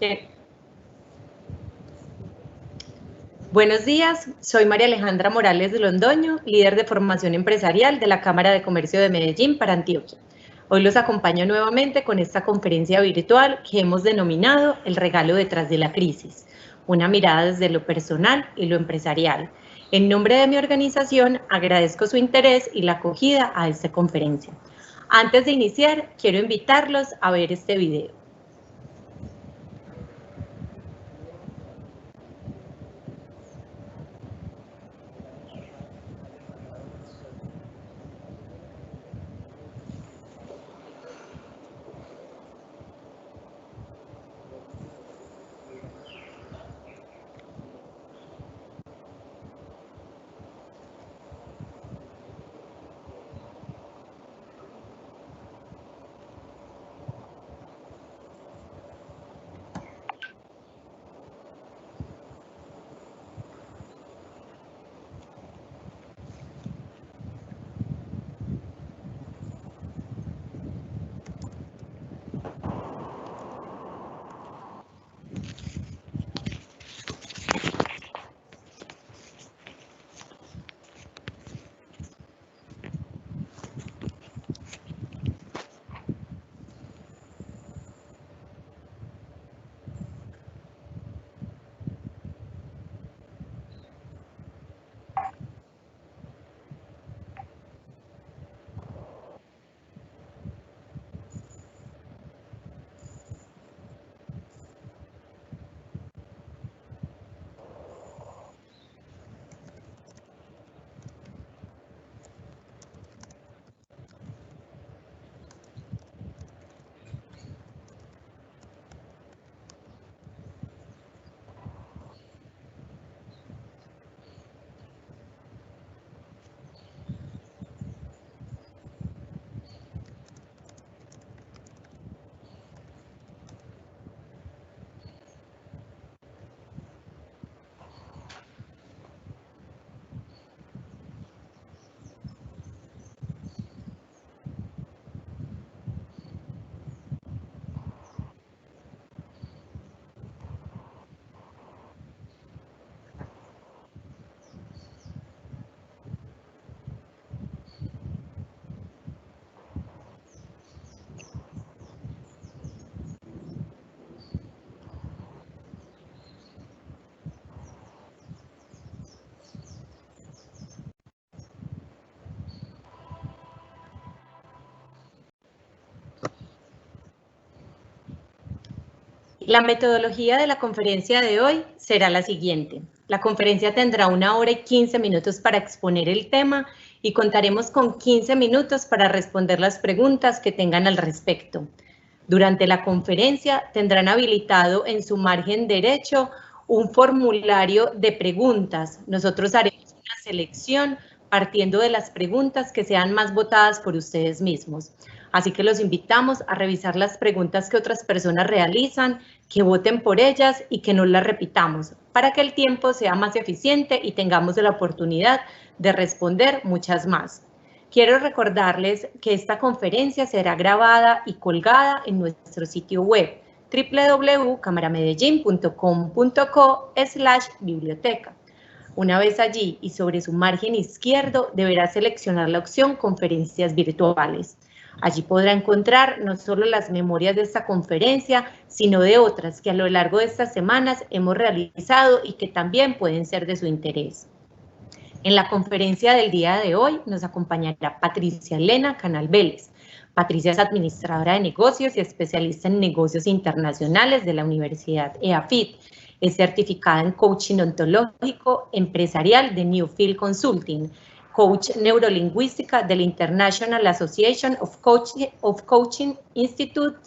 ¿Qué? Buenos días, soy María Alejandra Morales de Londoño, líder de formación empresarial de la Cámara de Comercio de Medellín para Antioquia. Hoy los acompaño nuevamente con esta conferencia virtual que hemos denominado El regalo detrás de la crisis, una mirada desde lo personal y lo empresarial. En nombre de mi organización, agradezco su interés y la acogida a esta conferencia. Antes de iniciar, quiero invitarlos a ver este video. La metodología de la conferencia de hoy será la siguiente. La conferencia tendrá 1 hora y 15 minutos para exponer el tema y contaremos con 15 minutos para responder las preguntas que tengan al respecto. Durante la conferencia tendrán habilitado en su margen derecho un formulario de preguntas. Nosotros haremos una selección partiendo de las preguntas que sean más votadas por ustedes mismos. Así que los invitamos a revisar las preguntas que otras personas realizan, que voten por ellas y que no las repitamos, para que el tiempo sea más eficiente y tengamos la oportunidad de responder muchas más. Quiero recordarles que esta conferencia será grabada y colgada en nuestro sitio web www.camaramedellin.com.co/biblioteca. Una vez allí y sobre su margen izquierdo deberá seleccionar la opción Conferencias virtuales. Allí podrá encontrar no solo las memorias de esta conferencia, sino de otras que a lo largo de estas semanas hemos realizado y que también pueden ser de su interés. En la conferencia del día de hoy nos acompañará Patricia Elena Canal Vélez. Patricia es administradora de negocios y especialista en negocios internacionales de la Universidad EAFIT. Es certificada en coaching ontológico empresarial de Newfield Consulting, coach neurolingüística del International Association of Coaching Institute.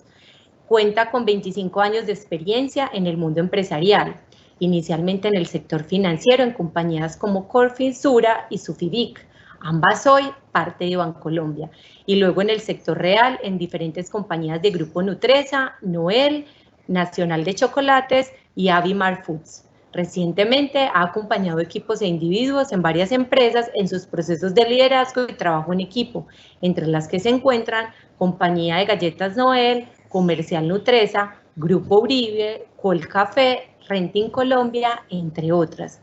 Cuenta con 25 años de experiencia en el mundo empresarial, inicialmente en el sector financiero en compañías como Corfinsura y Sufibic, ambas hoy parte de Bancolombia, y luego en el sector real en diferentes compañías de Grupo Nutresa, Noel, Nacional de Chocolates y Avimar Foods. Recientemente ha acompañado equipos e individuos en varias empresas en sus procesos de liderazgo y trabajo en equipo, entre las que se encuentran Compañía de Galletas Noel, Comercial Nutresa, Grupo Uribe, Colcafé, Renting Colombia, entre otras.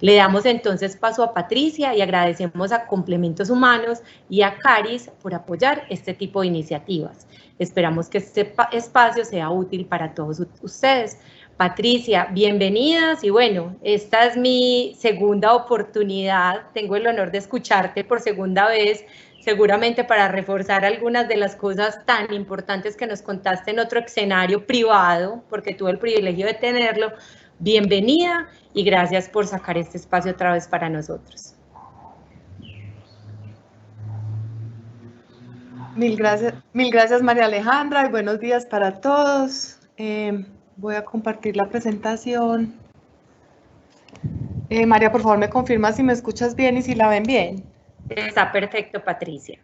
Le damos entonces paso a Patricia y agradecemos a Complementos Humanos y a Caris por apoyar este tipo de iniciativas. Esperamos que este espacio sea útil para todos ustedes. Patricia, bienvenidas y bueno, esta es mi segunda oportunidad, tengo el honor de escucharte por segunda vez, seguramente para reforzar algunas de las cosas tan importantes que nos contaste en otro escenario privado, porque tuve el privilegio de tenerlo. Bienvenida y gracias por sacar este espacio otra vez para nosotros. Mil gracias María Alejandra y buenos días para todos. Voy a compartir la presentación. María, por favor, me confirma si me escuchas bien y si la ven bien. Está perfecto, Patricia.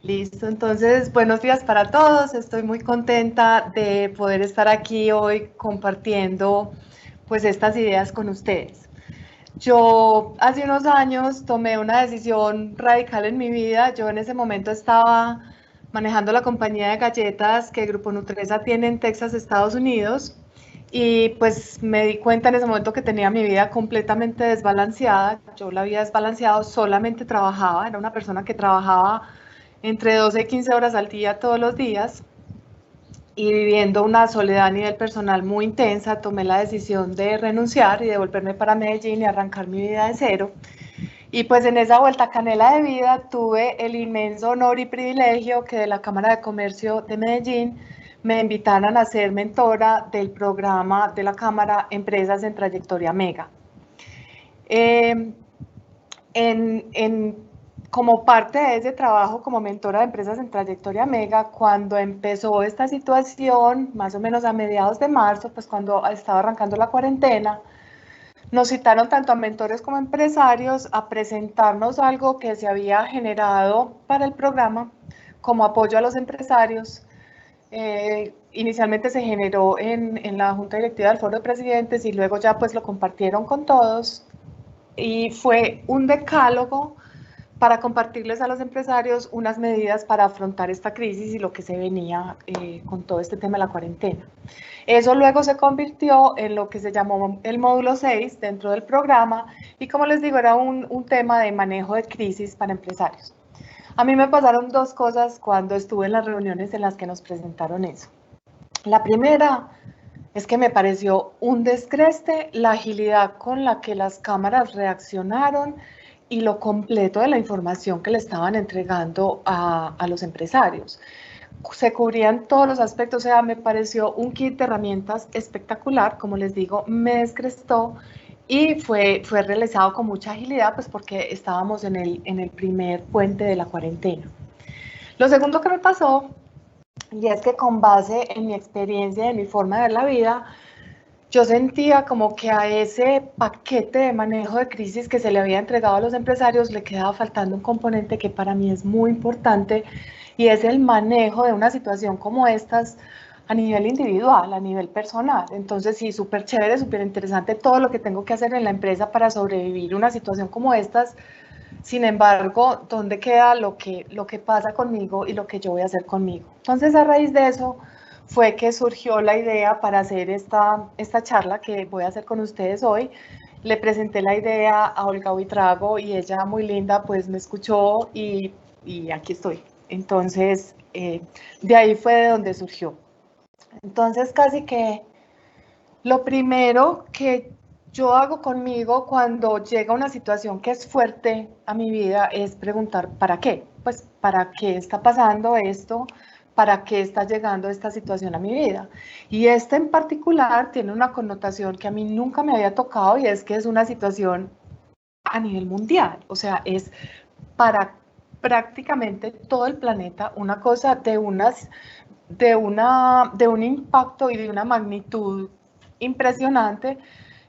Listo, entonces, buenos días para todos. Estoy muy contenta de poder estar aquí hoy compartiendo pues estas ideas con ustedes. Yo hace unos años tomé una decisión radical en mi vida. Yo en ese momento estaba manejando la compañía de galletas que Grupo Nutresa tiene en Texas, Estados Unidos, y pues me di cuenta en ese momento que tenía mi vida completamente desbalanceada. Yo la había desbalanceado, solamente trabajaba, era una persona que trabajaba entre 12 y 15 horas al día todos los días, y viviendo una soledad a nivel personal muy intensa, tomé la decisión de renunciar y de volverme para Medellín y arrancar mi vida de cero. Y pues en esa vuelta canela de vida tuve el inmenso honor y privilegio que de la Cámara de Comercio de Medellín me invitaran a ser mentora del programa de la Cámara Empresas en Trayectoria Mega. Como parte de ese trabajo como mentora de empresas en Trayectoria Mega, cuando empezó esta situación, más o menos a mediados de marzo, pues cuando estaba arrancando la cuarentena, nos citaron tanto a mentores como a empresarios a presentarnos algo que se había generado para el programa como apoyo a los empresarios. Inicialmente se generó en la Junta Directiva del Foro de Presidentes y luego ya pues lo compartieron con todos y fue un decálogo para compartirles a los empresarios unas medidas para afrontar esta crisis y lo que se venía con todo este tema de la cuarentena. Eso luego se convirtió en lo que se llamó el módulo 6 dentro del programa y, como les digo, era un tema de manejo de crisis para empresarios. A mí me pasaron dos cosas cuando estuve en las reuniones en las que nos presentaron eso. La primera es que me pareció un descreste la agilidad con la que las cámaras reaccionaron y lo completo de la información que le estaban entregando a los empresarios. Se cubrían todos los aspectos, o sea, me pareció un kit de herramientas espectacular, como les digo, me descrestó y fue realizado con mucha agilidad, pues porque estábamos en el primer puente de la cuarentena. Lo segundo que me pasó, y es que con base en mi experiencia, en mi forma de ver la vida, yo sentía como que a ese paquete de manejo de crisis que se le había entregado a los empresarios le quedaba faltando un componente que para mí es muy importante y es el manejo de una situación como estas a nivel individual, a nivel personal. Entonces sí, súper chévere, súper interesante todo lo que tengo que hacer en la empresa para sobrevivir una situación como estas. Sin embargo, ¿dónde queda lo que pasa conmigo y lo que yo voy a hacer conmigo? Entonces, a raíz de eso fue que surgió la idea para hacer esta charla que voy a hacer con ustedes hoy. Le presenté la idea a Olga Buitrago y ella, muy linda, pues me escuchó y aquí estoy. Entonces, de ahí fue de donde surgió. Entonces, casi que lo primero que yo hago conmigo cuando llega una situación que es fuerte a mi vida es preguntar ¿para qué? Pues ¿para qué está pasando esto? ¿Para qué está llegando esta situación a mi vida? Y esta en particular tiene una connotación que a mí nunca me había tocado y es que es una situación a nivel mundial, o sea, es para prácticamente todo el planeta una cosa de un impacto y de una magnitud impresionante.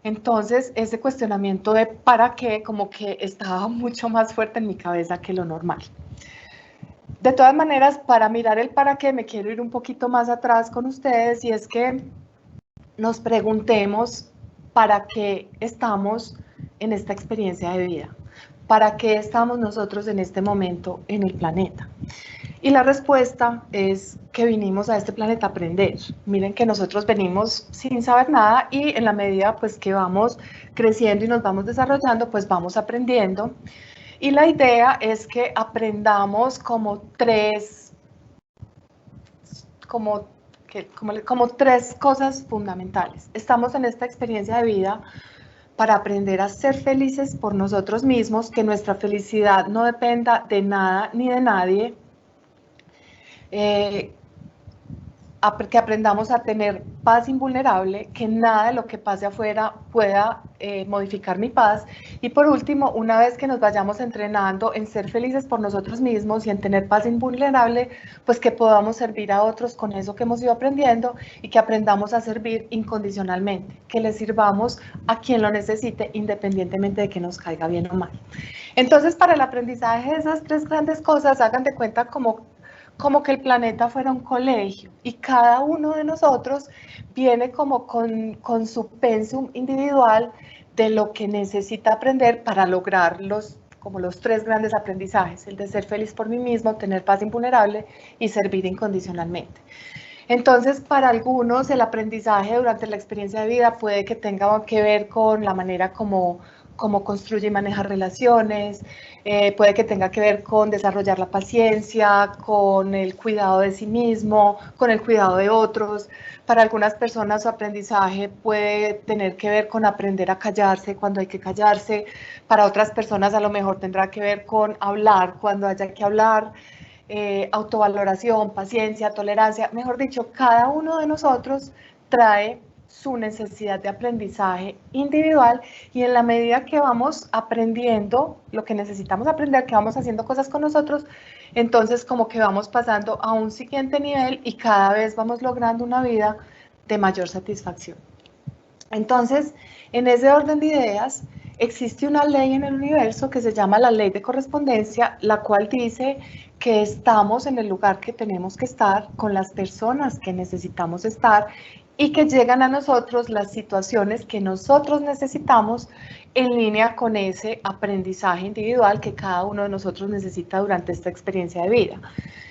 Entonces ese cuestionamiento de para qué como que estaba mucho más fuerte en mi cabeza que lo normal. De todas maneras, para mirar el para qué me quiero ir un poquito más atrás con ustedes y es que nos preguntemos ¿para qué estamos en esta experiencia de vida? ¿Para qué estamos nosotros en este momento en el planeta? Y la respuesta es que vinimos a este planeta a aprender. Miren que nosotros venimos sin saber nada y en la medida pues que vamos creciendo y nos vamos desarrollando, pues vamos aprendiendo. Y la idea es que aprendamos como tres cosas fundamentales. Estamos en esta experiencia de vida para aprender a ser felices por nosotros mismos, que nuestra felicidad no dependa de nada ni de nadie, que aprendamos a tener paz invulnerable, que nada de lo que pase afuera pueda modificar mi paz. Y por último, una vez que nos vayamos entrenando en ser felices por nosotros mismos y en tener paz invulnerable, pues que podamos servir a otros con eso que hemos ido aprendiendo y que aprendamos a servir incondicionalmente, que le sirvamos a quien lo necesite independientemente de que nos caiga bien o mal. Entonces, para el aprendizaje de esas tres grandes cosas, hagan de cuenta como que el planeta fuera un colegio y cada uno de nosotros viene como con su pensum individual de lo que necesita aprender para lograr como los tres grandes aprendizajes, el de ser feliz por mí mismo, tener paz invulnerable y servir incondicionalmente. Entonces, para algunos el aprendizaje durante la experiencia de vida puede que tenga que ver con la manera como construye y maneja relaciones, puede que tenga que ver con desarrollar la paciencia, con el cuidado de sí mismo, con el cuidado de otros. Para algunas personas su aprendizaje puede tener que ver con aprender a callarse cuando hay que callarse. Para otras personas a lo mejor tendrá que ver con hablar cuando haya que hablar. Autovaloración, paciencia, tolerancia, mejor dicho, cada uno de nosotros trae su necesidad de aprendizaje individual y en la medida que vamos aprendiendo lo que necesitamos aprender, que vamos haciendo cosas con nosotros, entonces como que vamos pasando a un siguiente nivel y cada vez vamos logrando una vida de mayor satisfacción. Entonces, en ese orden de ideas, existe una ley en el universo que se llama la ley de correspondencia, la cual dice que estamos en el lugar que tenemos que estar, con las personas que necesitamos estar y que llegan a nosotros las situaciones que nosotros necesitamos en línea con ese aprendizaje individual que cada uno de nosotros necesita durante esta experiencia de vida.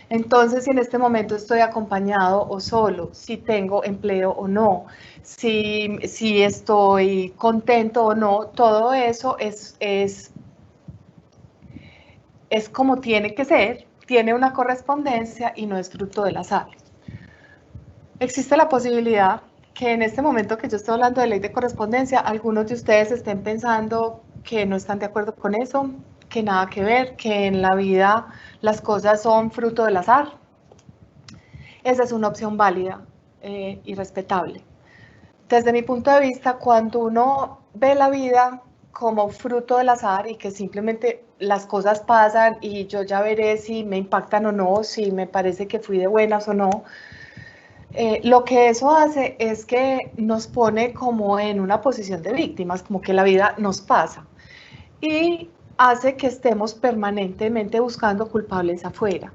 Entonces, si en este momento estoy acompañado o solo, si tengo empleo o no, si estoy contento o no, todo eso es como tiene que ser, tiene una correspondencia y no es fruto del azar. Existe la posibilidad que en este momento que yo estoy hablando de ley de correspondencia, algunos de ustedes estén pensando que no están de acuerdo con eso, que nada que ver, que en la vida las cosas son fruto del azar. Esa es una opción válida y respetable. Desde mi punto de vista, cuando uno ve la vida como fruto del azar y que simplemente las cosas pasan y yo ya veré si me impactan o no, si me parece que fui de buenas o no, lo que eso hace es que nos pone como en una posición de víctimas, como que la vida nos pasa y hace que estemos permanentemente buscando culpables afuera.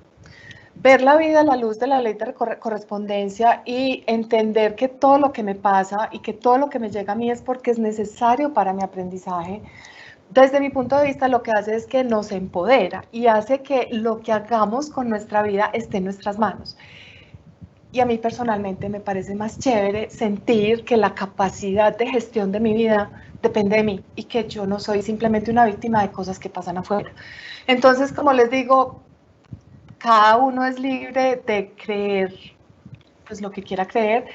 Ver la vida a la luz de la ley de correspondencia y entender que todo lo que me pasa y que todo lo que me llega a mí es porque es necesario para mi aprendizaje, desde mi punto de vista lo que hace es que nos empodera y hace que lo que hagamos con nuestra vida esté en nuestras manos. Y a mí personalmente me parece más chévere sentir que la capacidad de gestión de mi vida depende de mí y que yo no soy simplemente una víctima de cosas que pasan afuera. Entonces, como les digo, cada uno es libre de creer pues lo que quiera creer.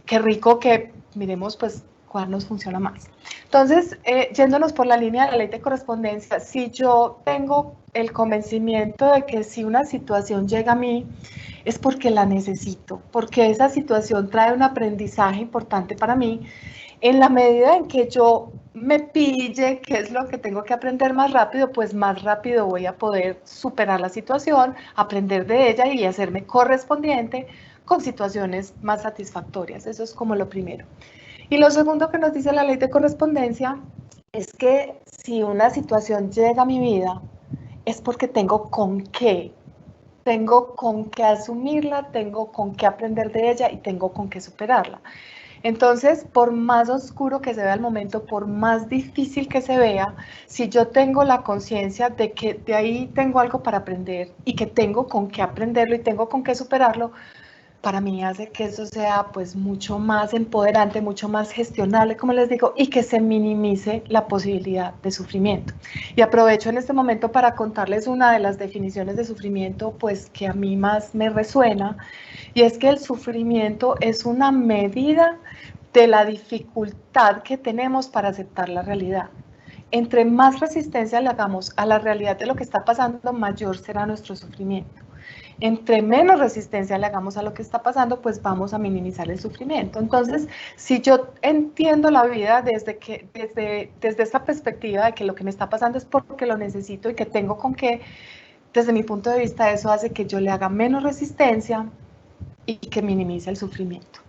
Qué rico que miremos pues cuál nos funciona más. Entonces, yéndonos por la línea de la ley de correspondencia, si yo tengo el convencimiento de que si una situación llega a mí, es porque la necesito, porque esa situación trae un aprendizaje importante para mí, en la medida en que yo me pille qué es lo que tengo que aprender más rápido, pues más rápido voy a poder superar la situación, aprender de ella y hacerme correspondiente con situaciones más satisfactorias. Eso es como lo primero. Y lo segundo que nos dice la ley de correspondencia es que si una situación llega a mi vida, es porque tengo con qué asumirla, tengo con qué aprender de ella y tengo con qué superarla. Entonces, por más oscuro que se vea el momento, por más difícil que se vea, si yo tengo la conciencia de que de ahí tengo algo para aprender y que tengo con qué aprenderlo y tengo con qué superarlo, para mí hace que eso sea pues mucho más empoderante, mucho más gestionable, como les digo, y que se minimice la posibilidad de sufrimiento. Y aprovecho en este momento para contarles una de las definiciones de sufrimiento pues que a mí más me resuena, y es que el sufrimiento es una medida de la dificultad que tenemos para aceptar la realidad. Entre más resistencia le hagamos a la realidad de lo que está pasando, mayor será nuestro sufrimiento. Entre menos resistencia le hagamos a lo que está pasando, pues vamos a minimizar el sufrimiento. Entonces, si yo entiendo la vida desde esta perspectiva de que lo que me está pasando es porque lo necesito y que tengo con qué, desde mi punto de vista, eso hace que yo le haga menos resistencia y que minimice el sufrimiento.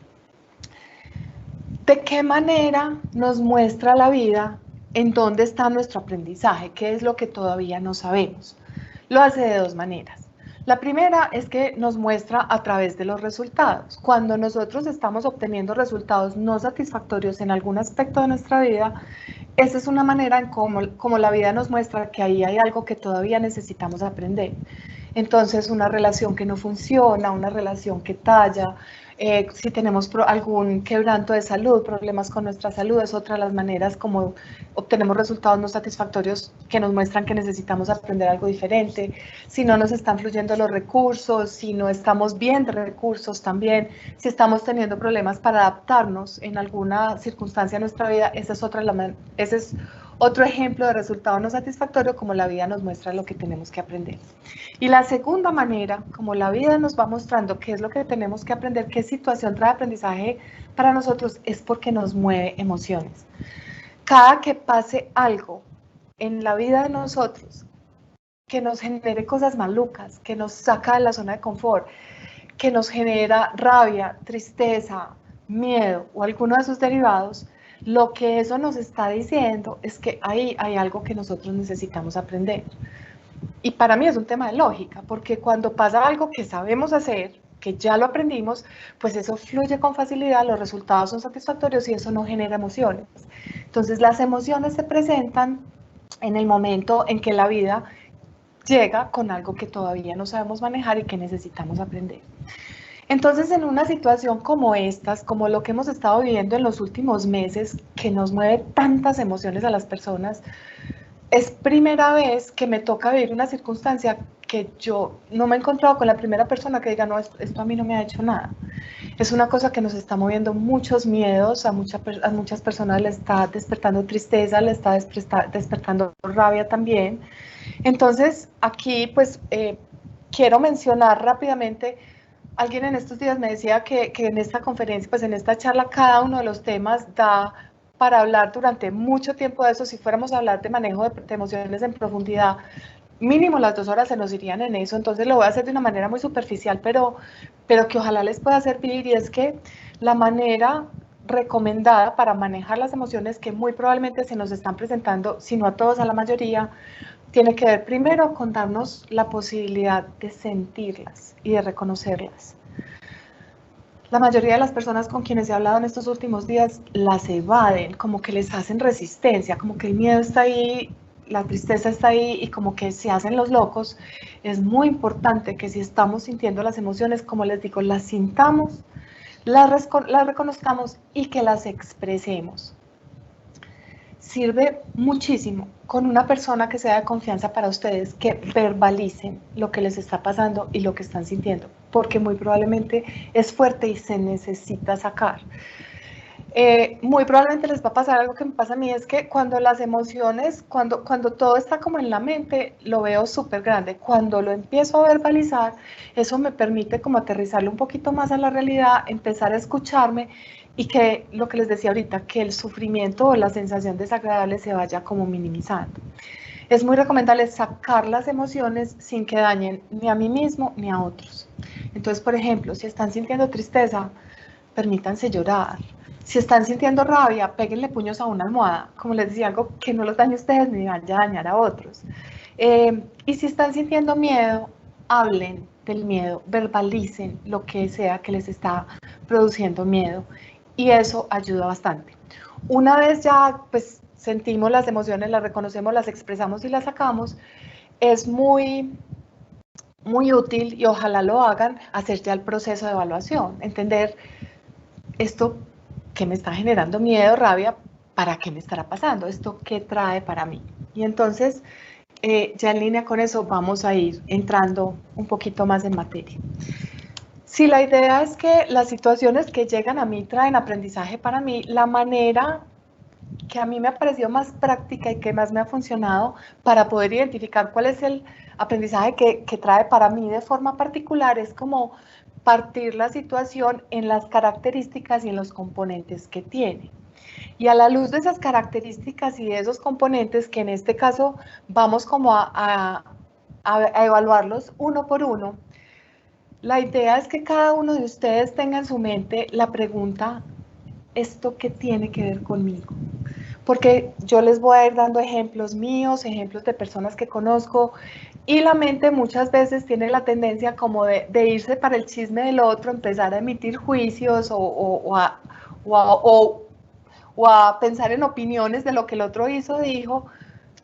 ¿De qué manera nos muestra la vida en dónde está nuestro aprendizaje? ¿Qué es lo que todavía no sabemos? Lo hace de dos maneras. La primera es que nos muestra a través de los resultados. Cuando nosotros estamos obteniendo resultados no satisfactorios en algún aspecto de nuestra vida, esa es una manera en cómo la vida nos muestra que ahí hay algo que todavía necesitamos aprender. Entonces, una relación que no funciona, una relación que talla, si tenemos algún quebranto de salud, problemas con nuestra salud, es otra de las maneras como obtenemos resultados no satisfactorios que nos muestran que necesitamos aprender algo diferente. Si no nos están fluyendo los recursos, si no estamos bien de recursos también, si estamos teniendo problemas para adaptarnos en alguna circunstancia de nuestra vida, ese es otro ejemplo de resultado no satisfactorio, como la vida nos muestra lo que tenemos que aprender. Y la segunda manera, como la vida nos va mostrando qué es lo que tenemos que aprender, qué situación trae aprendizaje para nosotros, es porque nos mueve emociones. Cada que pase algo en la vida de nosotros que nos genere cosas malucas, que nos saca de la zona de confort, que nos genera rabia, tristeza, miedo o alguno de sus derivados, lo que eso nos está diciendo es que ahí hay algo que nosotros necesitamos aprender. Y para mí es un tema de lógica, porque cuando pasa algo que sabemos hacer, que ya lo aprendimos, pues eso fluye con facilidad, los resultados son satisfactorios y eso no genera emociones. Entonces las emociones se presentan en el momento en que la vida llega con algo que todavía no sabemos manejar y que necesitamos aprender. Entonces, en una situación como estas, como lo que hemos estado viviendo en los últimos meses, que nos mueve tantas emociones a las personas, es primera vez que me toca vivir una circunstancia que yo no me he encontrado con la primera persona que diga, no, esto a mí no me ha hecho nada. Es una cosa que nos está moviendo muchos miedos, a muchas personas le está despertando tristeza, le está despertando rabia también. Entonces, aquí pues quiero mencionar rápidamente. Alguien en estos días me decía que en esta conferencia, pues en esta charla, cada uno de los temas da para hablar durante mucho tiempo de eso. Si fuéramos a hablar de manejo de emociones en profundidad, mínimo las 2 horas se nos irían en eso. Entonces lo voy a hacer de una manera muy superficial, pero que ojalá les pueda servir, y es que la manera recomendada para manejar las emociones que muy probablemente se nos están presentando, si no a todos, a la mayoría, tiene que ver primero con darnos la posibilidad de sentirlas y de reconocerlas. La mayoría de las personas con quienes he hablado en estos últimos días las evaden, como que les hacen resistencia, como que el miedo está ahí, la tristeza está ahí y como que se hacen los locos. Es muy importante que si estamos sintiendo las emociones, como les digo, las sintamos, las reconozcamos y que las expresemos. Sirve muchísimo con una persona que sea de confianza para ustedes, que verbalicen lo que les está pasando y lo que están sintiendo, porque muy probablemente es fuerte y se necesita sacar. Muy probablemente les va a pasar algo que me pasa a mí, es que cuando las emociones, cuando todo está como en la mente, lo veo súper grande. Cuando lo empiezo a verbalizar, eso me permite como aterrizarlo un poquito más a la realidad, empezar a escucharme, y que lo que les decía ahorita, que el sufrimiento o la sensación desagradable se vaya como minimizando. Es muy recomendable sacar las emociones sin que dañen ni a mí mismo ni a otros. Entonces, por ejemplo, si están sintiendo tristeza, permítanse llorar. Si están sintiendo rabia, péguenle puños a una almohada. Como les decía, algo que no los dañe a ustedes ni vaya a dañar a otros. Y si están sintiendo miedo, hablen del miedo, verbalicen lo que sea que les está produciendo miedo. y eso ayuda bastante. Una vez ya pues sentimos las emociones, las reconocemos, las expresamos y las sacamos, es muy útil, y ojalá lo hagan, hacer ya el proceso de evaluación, entender esto que me está generando miedo, rabia, ¿para qué me estará pasando? ¿Esto qué trae para mí? Y entonces, ya en línea con eso, vamos a ir entrando un poquito más en materia. Si la idea es que las situaciones que llegan a mí traen aprendizaje para mí, la manera que a mí me ha parecido más práctica y que más me ha funcionado para poder identificar cuál es el aprendizaje que trae para mí de forma particular es como partir la situación en las características y en los componentes que tiene. Y a la luz de esas características y de esos componentes, que en este caso vamos como a evaluarlos uno por uno, la idea es que cada uno de ustedes tenga en su mente la pregunta, ¿esto qué tiene que ver conmigo? Porque yo les voy a ir dando ejemplos míos, ejemplos de personas que conozco, y la mente muchas veces tiene la tendencia como de irse para el chisme del otro, empezar a emitir juicios o a pensar en opiniones de lo que el otro hizo o dijo.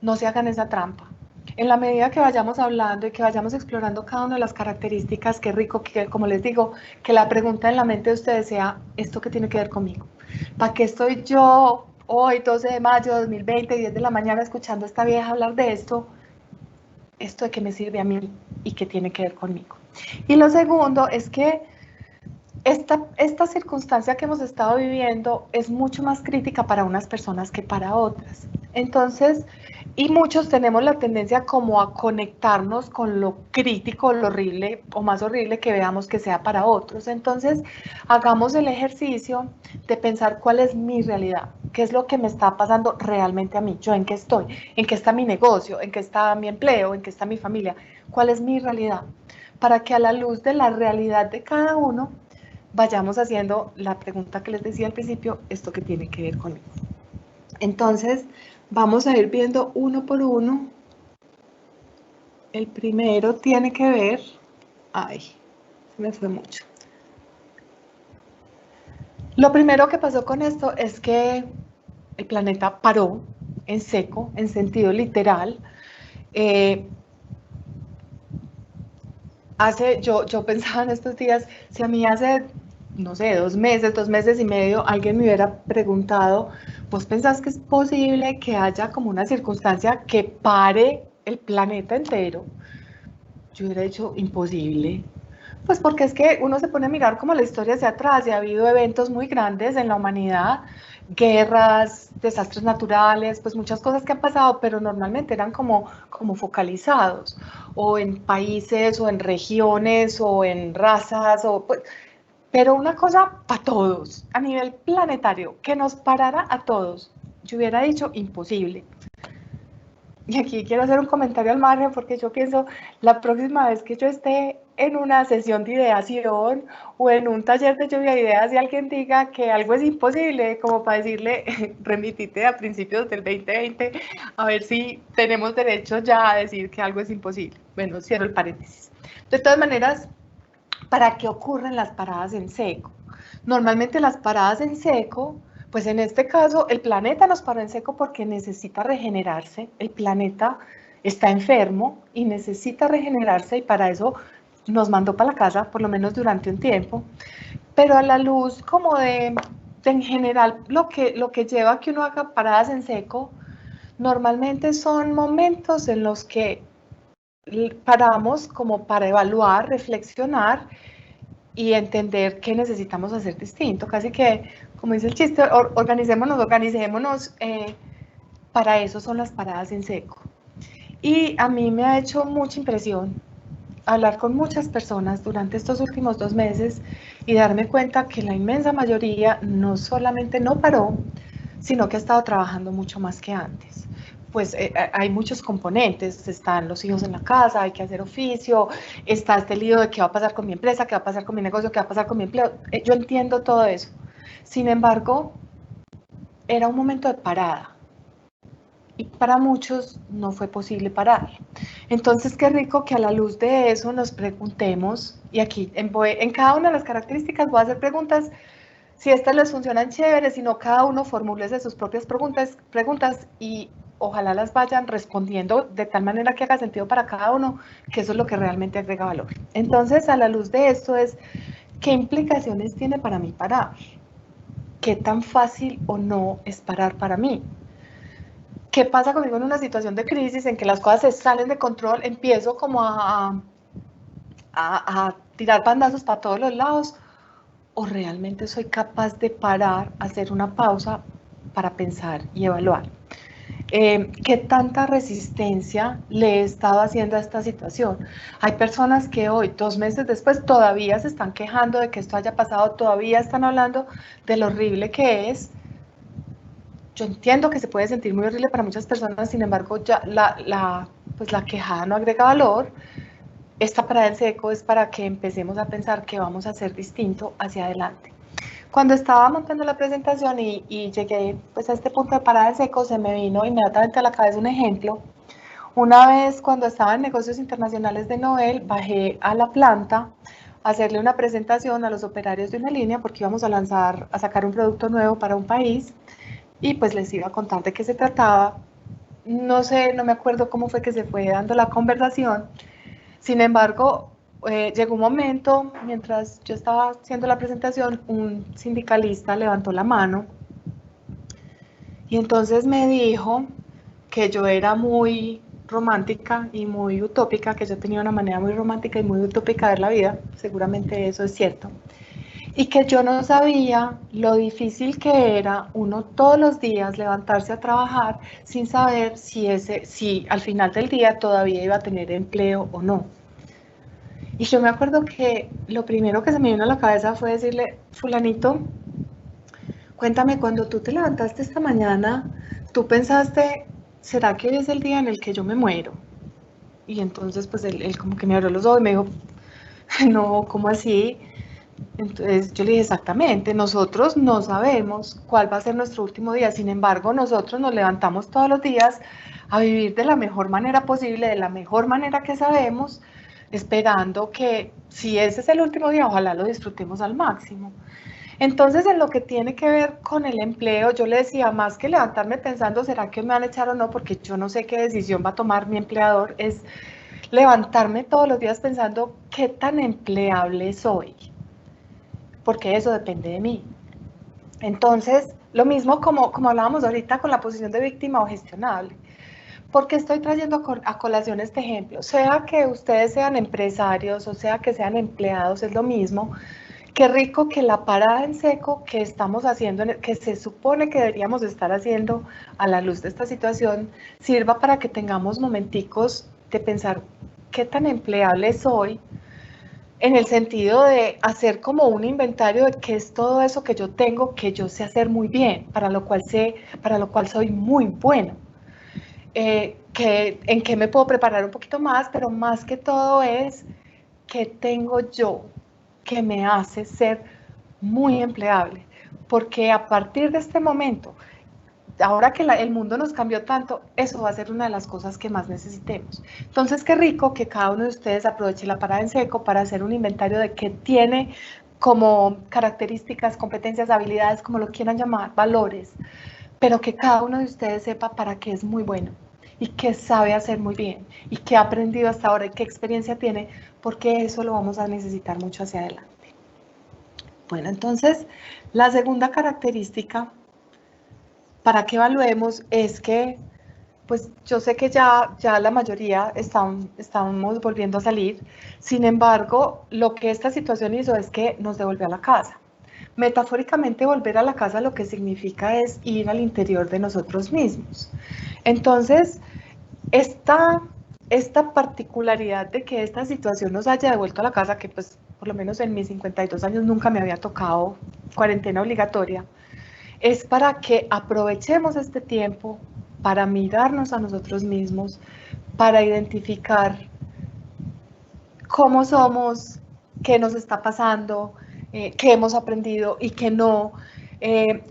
No se hagan esa trampa. En la medida que vayamos hablando y que vayamos explorando cada una de las características, qué rico que, como les digo, que la pregunta en la mente de ustedes sea, ¿esto qué tiene que ver conmigo? ¿Para qué estoy yo hoy, 12 de mayo de 2020, 10 de la mañana, escuchando a esta vieja hablar de esto? ¿Esto de qué me sirve a mí y qué tiene que ver conmigo? Y lo segundo es que esta circunstancia que hemos estado viviendo es mucho más crítica para unas personas que para otras. Entonces, y muchos tenemos la tendencia como a conectarnos con lo crítico, lo horrible o más horrible que veamos que sea para otros. Entonces, hagamos el ejercicio de pensar cuál es mi realidad, qué es lo que me está pasando realmente a mí, yo en qué estoy, en qué está mi negocio, en qué está mi empleo, en qué está mi familia, cuál es mi realidad, para que a la luz de la realidad de cada uno vayamos haciendo la pregunta que les decía al principio, ¿esto qué tiene que ver conmigo? Entonces, vamos a ir viendo uno por uno. El primero tiene que ver, ay, se me fue mucho. Lo primero que pasó con esto es que el planeta paró en seco, en sentido literal. Yo pensaba en estos días, si a mí hace, no sé, 2 meses y medio, alguien me hubiera preguntado, ¿vos pensás que es posible que haya como una circunstancia que pare el planeta entero? Yo hubiera dicho, imposible. Pues porque es que uno se pone a mirar como la historia hacia atrás y ha habido eventos muy grandes en la humanidad, guerras, desastres naturales, pues muchas cosas que han pasado, pero normalmente eran como focalizados, o en países, o en regiones, o en razas, pues, pero una cosa para todos, a nivel planetario, que nos parara a todos, yo hubiera dicho imposible. Y aquí quiero hacer un comentario al margen porque yo pienso, la próxima vez que yo esté en una sesión de ideación o en un taller de lluvia de ideas y alguien diga que algo es imposible, como para decirle, remitite a principios del 2020, a ver si tenemos derecho ya a decir que algo es imposible. Bueno, cierro el paréntesis. De todas maneras, ¿para qué ocurren las paradas en seco? Normalmente las paradas en seco, pues en este caso el planeta nos paró en seco porque necesita regenerarse, el planeta está enfermo y necesita regenerarse y para eso nos mandó para la casa, por lo menos durante un tiempo, pero a la luz como de en general lo que lleva a que uno haga paradas en seco, normalmente son momentos en los que paramos como para evaluar, reflexionar y entender qué necesitamos hacer distinto. Casi que, como dice el chiste, organicémonos, para eso son las paradas en seco. Y a mí me ha hecho mucha impresión hablar con muchas personas durante estos últimos 2 meses y darme cuenta que la inmensa mayoría no solamente no paró, sino que ha estado trabajando mucho más que antes. Pues hay muchos componentes, están los hijos en la casa, hay que hacer oficio, está este lío de qué va a pasar con mi empresa, qué va a pasar con mi negocio, qué va a pasar con mi empleo. Yo entiendo todo eso. Sin embargo, era un momento de parada y para muchos no fue posible parar. Entonces, qué rico que a la luz de eso nos preguntemos, y aquí en cada una de las características voy a hacer preguntas Si estas les funcionan chévere, sino cada uno formúlese sus propias preguntas y ojalá las vayan respondiendo de tal manera que haga sentido para cada uno, que eso es lo que realmente agrega valor. Entonces, a la luz de esto es, ¿qué implicaciones tiene para mí parar? ¿Qué tan fácil o no es parar para mí? ¿Qué pasa conmigo en una situación de crisis en que las cosas se salen de control? Empiezo como a tirar bandazos para todos los lados, o realmente soy capaz de parar, hacer una pausa para pensar y evaluar. ¿Qué tanta resistencia le he estado haciendo a esta situación? Hay personas que hoy, 2 meses después, todavía se están quejando de que esto haya pasado, todavía están hablando de lo horrible que es. Yo entiendo que se puede sentir muy horrible para muchas personas, sin embargo, ya la quejada no agrega valor. Esta parada en seco es para que empecemos a pensar qué vamos a hacer distinto hacia adelante. Cuando estaba montando la presentación y llegué pues, a este punto de parada en seco, se me vino inmediatamente a la cabeza un ejemplo. Una vez cuando estaba en negocios internacionales de Novel, bajé a la planta a hacerle una presentación a los operarios de una línea porque íbamos a sacar un producto nuevo para un país y pues les iba a contar de qué se trataba. No sé, no me acuerdo cómo fue que se fue dando la conversación. Sin embargo, llegó un momento, mientras yo estaba haciendo la presentación, un sindicalista levantó la mano y entonces me dijo que yo era muy romántica y muy utópica, que yo tenía una manera muy romántica y muy utópica de ver la vida, seguramente eso es cierto, y que yo no sabía lo difícil que era uno todos los días levantarse a trabajar sin saber si al final del día todavía iba a tener empleo o no. Y yo me acuerdo que lo primero que se me vino a la cabeza fue decirle, fulanito, cuéntame, cuando tú te levantaste esta mañana, tú pensaste, ¿será que hoy es el día en el que yo me muero? Y entonces pues él como que me abrió los ojos y me dijo, no, ¿cómo así? Entonces yo le dije, exactamente, nosotros no sabemos cuál va a ser nuestro último día, sin embargo, nosotros nos levantamos todos los días a vivir de la mejor manera posible, de la mejor manera que sabemos, esperando que si ese es el último día, ojalá lo disfrutemos al máximo. Entonces, en lo que tiene que ver con el empleo, yo le decía, más que levantarme pensando, ¿será que me van a echar o no? Porque yo no sé qué decisión va a tomar mi empleador, es levantarme todos los días pensando qué tan empleable soy, porque eso depende de mí. Entonces, lo mismo como hablábamos ahorita con la posición de víctima o gestionable. ¿Por qué estoy trayendo a colación este ejemplo? Sea que ustedes sean empresarios o sea que sean empleados, es lo mismo. Qué rico que la parada en seco que estamos haciendo, que se supone que deberíamos estar haciendo a la luz de esta situación, sirva para que tengamos momenticos de pensar qué tan empleable soy, en el sentido de hacer como un inventario de qué es todo eso que yo tengo, que yo sé hacer muy bien, para lo cual soy muy bueno. En qué me puedo preparar un poquito más, pero más que todo es qué tengo yo que me hace ser muy empleable, porque a partir de este momento, ahora que el mundo nos cambió tanto, eso va a ser una de las cosas que más necesitemos. Entonces, qué rico que cada uno de ustedes aproveche la parada en seco para hacer un inventario de qué tiene como características, competencias, habilidades, como lo quieran llamar, valores, pero que cada uno de ustedes sepa para qué es muy bueno y qué sabe hacer muy bien y qué ha aprendido hasta ahora y qué experiencia tiene, porque eso lo vamos a necesitar mucho hacia adelante. Bueno, entonces, la segunda característica para que evaluemos es que, pues yo sé que ya la mayoría estamos volviendo a salir, sin embargo, lo que esta situación hizo es que nos devolvió a la casa. Metafóricamente, volver a la casa lo que significa es ir al interior de nosotros mismos. Entonces, esta particularidad de que esta situación nos haya devuelto a la casa, que pues por lo menos en mis 52 años nunca me había tocado cuarentena obligatoria, es para que aprovechemos este tiempo para mirarnos a nosotros mismos, para identificar cómo somos, qué nos está pasando, qué hemos aprendido y qué no,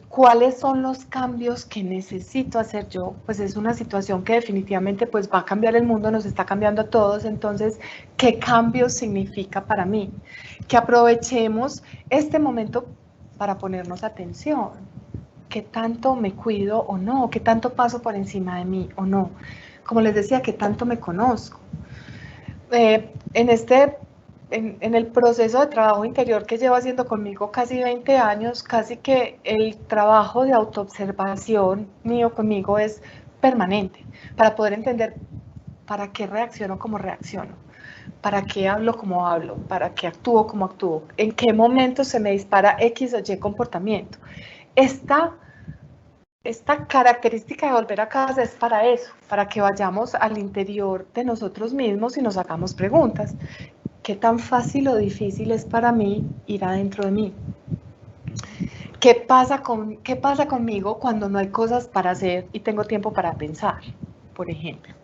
cuáles son los cambios que necesito hacer yo. Pues es una situación que definitivamente pues va a cambiar el mundo, nos está cambiando a todos, entonces, ¿qué cambios significa para mí? Que aprovechemos este momento para ponernos atención. ¿Qué tanto me cuido o no? ¿Qué tanto paso por encima de mí o no? Como les decía, ¿qué tanto me conozco? En el proceso de trabajo interior que llevo haciendo conmigo casi 20 años, casi que el trabajo de autoobservación mío conmigo es permanente, para poder entender para qué reacciono como reacciono, para qué hablo como hablo, para qué actúo como actúo, en qué momento se me dispara X o Y comportamiento. Esta característica de volver a casa es para eso, para que vayamos al interior de nosotros mismos y nos hagamos preguntas. ¿Qué tan fácil o difícil es para mí ir adentro de mí? ¿Qué pasa conmigo cuando no hay cosas para hacer y tengo tiempo para pensar, por ejemplo?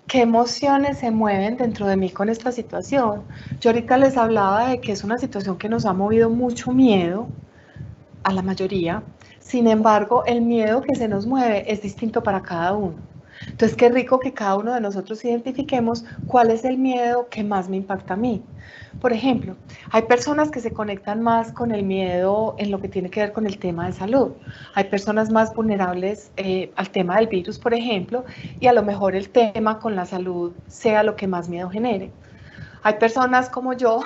¿Qué emociones se mueven dentro de mí con esta situación? Yo ahorita les hablaba de que es una situación que nos ha movido mucho miedo a la mayoría. Sin embargo, el miedo que se nos mueve es distinto para cada uno. Entonces, qué rico que cada uno de nosotros identifiquemos cuál es el miedo que más me impacta a mí. Por ejemplo, hay personas que se conectan más con el miedo en lo que tiene que ver con el tema de salud. Hay personas más vulnerables al tema del virus, por ejemplo, y a lo mejor el tema con la salud sea lo que más miedo genere. Hay personas como yo,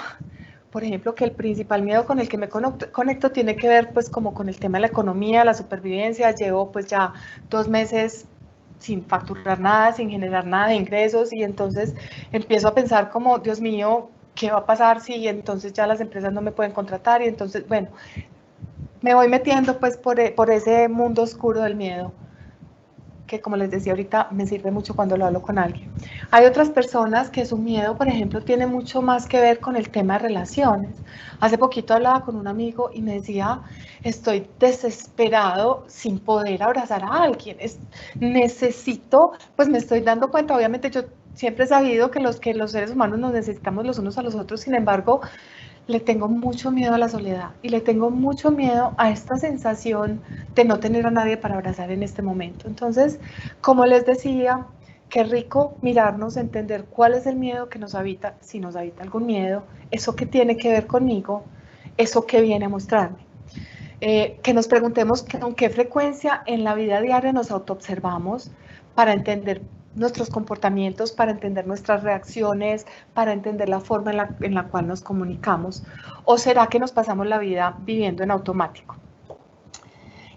por ejemplo, que el principal miedo con el que me conecto tiene que ver pues como con el tema de la economía, la supervivencia. Llevo pues ya 2 meses sin facturar nada, sin generar nada de ingresos, y entonces empiezo a pensar como, Dios mío, ¿qué va a pasar si entonces ya las empresas no me pueden contratar? Y entonces, bueno, me voy metiendo pues por ese mundo oscuro del miedo, que como les decía ahorita, me sirve mucho cuando lo hablo con alguien. Hay otras personas que su miedo, por ejemplo, tiene mucho más que ver con el tema de relaciones. Hace poquito hablaba con un amigo y me decía, estoy desesperado sin poder abrazar a alguien. Necesito, pues me estoy dando cuenta, obviamente yo siempre he sabido que los seres humanos nos necesitamos los unos a los otros, sin embargo, le tengo mucho miedo a la soledad y le tengo mucho miedo a esta sensación de no tener a nadie para abrazar en este momento. Entonces, como les decía, qué rico mirarnos, entender cuál es el miedo que nos habita, si nos habita algún miedo, eso que tiene que ver conmigo, eso que viene a mostrarme. Que nos preguntemos con qué frecuencia en la vida diaria nos autoobservamos para entender nuestros comportamientos, para entender nuestras reacciones, para entender la forma en la cual nos comunicamos. ¿O será que nos pasamos la vida viviendo en automático?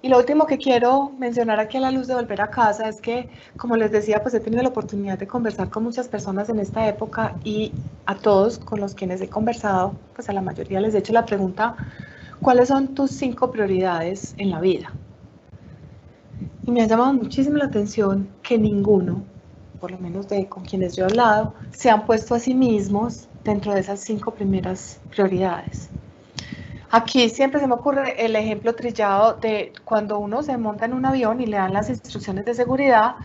Y lo último que quiero mencionar aquí a la luz de volver a casa es que, como les decía, pues he tenido la oportunidad de conversar con muchas personas en esta época, y a todos con los quienes he conversado, pues a la mayoría les he hecho la pregunta, ¿cuáles son tus 5 prioridades en la vida? Y me ha llamado muchísimo la atención que ninguno, por lo menos con quienes yo he hablado, se han puesto a sí mismos dentro de esas 5 primeras prioridades. Aquí siempre se me ocurre el ejemplo trillado de cuando uno se monta en un avión y le dan las instrucciones de seguridad.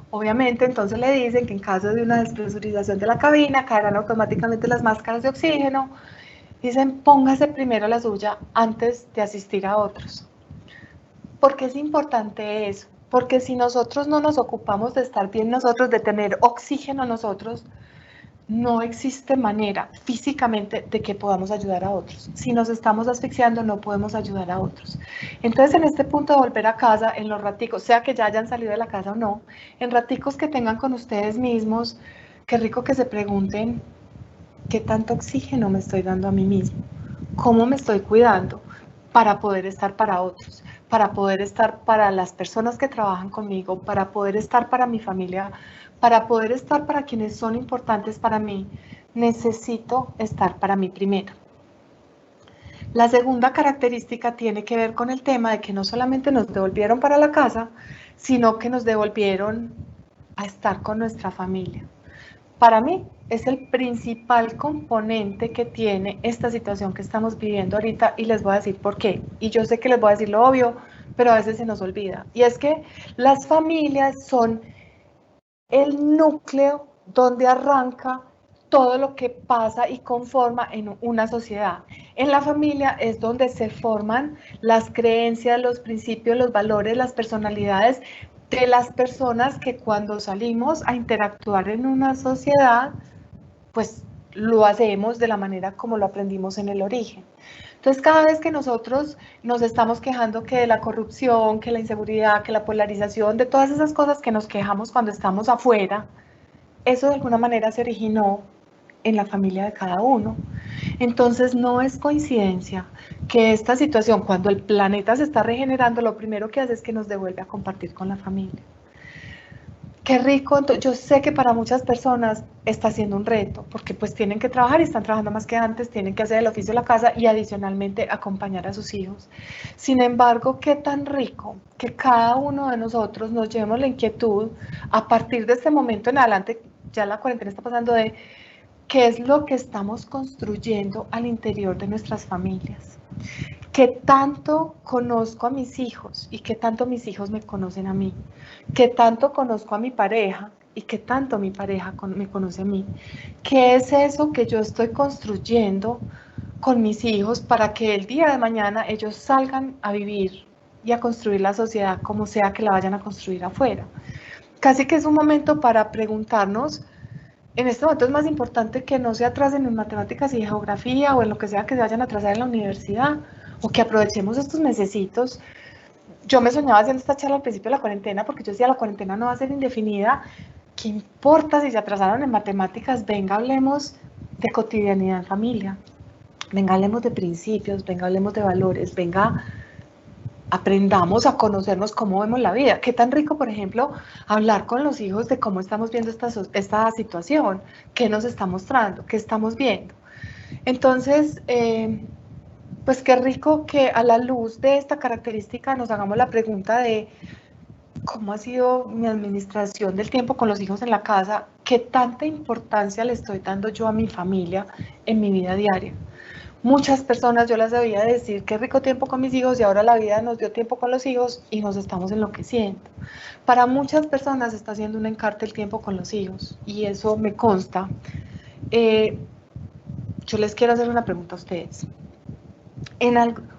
Obviamente, entonces le dicen que en caso de una despresurización de la cabina caerán automáticamente las máscaras de oxígeno. Dicen, póngase primero la suya antes de asistir a otros. ¿Por qué es importante eso? Porque si nosotros no nos ocupamos de estar bien nosotros, de tener oxígeno nosotros, no existe manera físicamente de que podamos ayudar a otros. Si nos estamos asfixiando, no podemos ayudar a otros. Entonces, en este punto de volver a casa, en los raticos, sea que ya hayan salido de la casa o no, en raticos que tengan con ustedes mismos, qué rico que se pregunten, ¿qué tanto oxígeno me estoy dando a mí mismo? ¿Cómo me estoy cuidando para poder estar para otros? Para poder estar para las personas que trabajan conmigo, para poder estar para mi familia, para poder estar para quienes son importantes para mí. Necesito estar para mí primero. La segunda característica tiene que ver con el tema de que no solamente nos devolvieron para la casa, sino que nos devolvieron a estar con nuestra familia. Para mí es el principal componente que tiene esta situación que estamos viviendo ahorita, y les voy a decir por qué. Y yo sé que les voy a decir lo obvio, pero a veces se nos olvida. Y es que las familias son el núcleo donde arranca todo lo que pasa y conforma en una sociedad. En la familia es donde se forman las creencias, los principios, los valores, las personalidades de las personas que cuando salimos a interactuar en una sociedad, pues lo hacemos de la manera como lo aprendimos en el origen. Entonces, cada vez que nosotros nos estamos quejando que de la corrupción, que la inseguridad, que la polarización, de todas esas cosas que nos quejamos cuando estamos afuera, eso de alguna manera se originó en la familia de cada uno. Entonces, no es coincidencia que esta situación, cuando el planeta se está regenerando, lo primero que hace es que nos devuelve a compartir con la familia. Qué rico, yo sé que para muchas personas está siendo un reto, porque pues tienen que trabajar y están trabajando más que antes, tienen que hacer el oficio de la casa y adicionalmente acompañar a sus hijos. Sin embargo, qué tan rico que cada uno de nosotros nos llevemos la inquietud a partir de este momento en adelante, ya la cuarentena está pasando, de qué es lo que estamos construyendo al interior de nuestras familias. ¿Qué tanto conozco a mis hijos y qué tanto mis hijos me conocen a mí? ¿Qué tanto conozco a mi pareja y qué tanto mi pareja me conoce a mí? ¿Qué es eso que yo estoy construyendo con mis hijos para que el día de mañana ellos salgan a vivir y a construir la sociedad como sea que la vayan a construir afuera? Casi que es un momento para preguntarnos. En este momento es más importante que no se atrasen en matemáticas y geografía o en lo que sea que se vayan a atrasar en la universidad, o que aprovechemos estos mesecitos. Yo me soñaba haciendo esta charla al principio de la cuarentena porque yo decía, la cuarentena no va a ser indefinida. ¿Qué importa si se atrasaron en matemáticas? Venga, hablemos de cotidianidad en familia. Venga, hablemos de principios, venga, hablemos de valores, venga, aprendamos a conocernos cómo vemos la vida. Qué tan rico, por ejemplo, hablar con los hijos de cómo estamos viendo esta situación, qué nos está mostrando, qué estamos viendo. Entonces, pues qué rico que a la luz de esta característica nos hagamos la pregunta de cómo ha sido mi administración del tiempo con los hijos en la casa, qué tanta importancia le estoy dando yo a mi familia en mi vida diaria. Muchas personas yo las debía decir qué rico tiempo con mis hijos y ahora la vida nos dio tiempo con los hijos y nos estamos enloqueciendo. Para muchas personas está siendo un encarte el tiempo con los hijos y eso me consta. Yo les quiero hacer una pregunta a ustedes.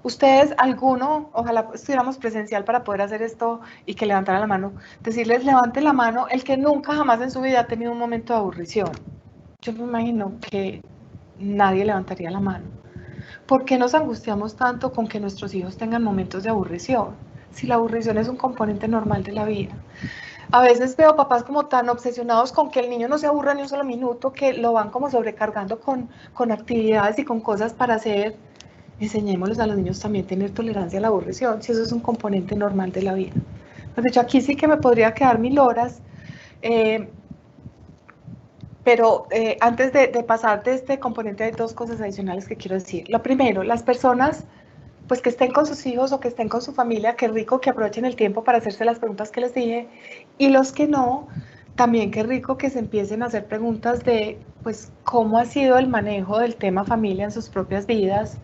Ustedes, alguno, ojalá estuviéramos presencial para poder hacer esto y que levantaran la mano, decirles levanten la mano el que nunca jamás en su vida ha tenido un momento de aburrición. Yo me imagino que nadie levantaría la mano. ¿Por qué nos angustiamos tanto con que nuestros hijos tengan momentos de aburrición? Si la aburrición es un componente normal de la vida. A veces veo papás como tan obsesionados con que el niño no se aburra ni un solo minuto, que lo van como sobrecargando con actividades y con cosas para hacer. Enseñémosles a los niños también a tener tolerancia a la aburrición, si eso es un componente normal de la vida. De hecho, aquí sí que me podría quedar 1000 horas, pero antes de pasar de este componente hay 2 cosas adicionales que quiero decir. Lo primero, las personas pues que estén con sus hijos o que estén con su familia, qué rico que aprovechen el tiempo para hacerse las preguntas que les dije, y los que no, también qué rico que se empiecen a hacer preguntas de pues cómo ha sido el manejo del tema familia en sus propias vidas,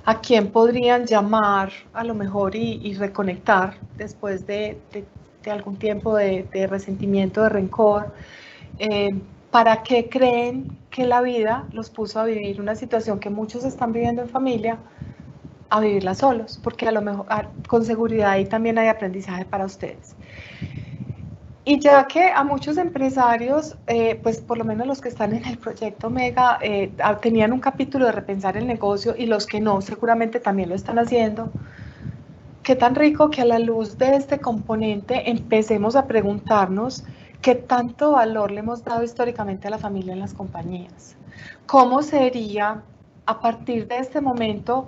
a quién podrían llamar a lo mejor y reconectar después de algún tiempo de resentimiento, de rencor, para qué creen que la vida los puso a vivir una situación que muchos están viviendo en familia, a vivirla solos, porque a lo mejor con seguridad ahí también hay aprendizaje para ustedes. Y ya que a muchos empresarios, pues por lo menos los que están en el proyecto Mega, tenían un capítulo de repensar el negocio y los que no, seguramente también lo están haciendo. Qué tan rico que a la luz de este componente empecemos a preguntarnos qué tanto valor le hemos dado históricamente a la familia en las compañías. ¿Cómo sería a partir de este momento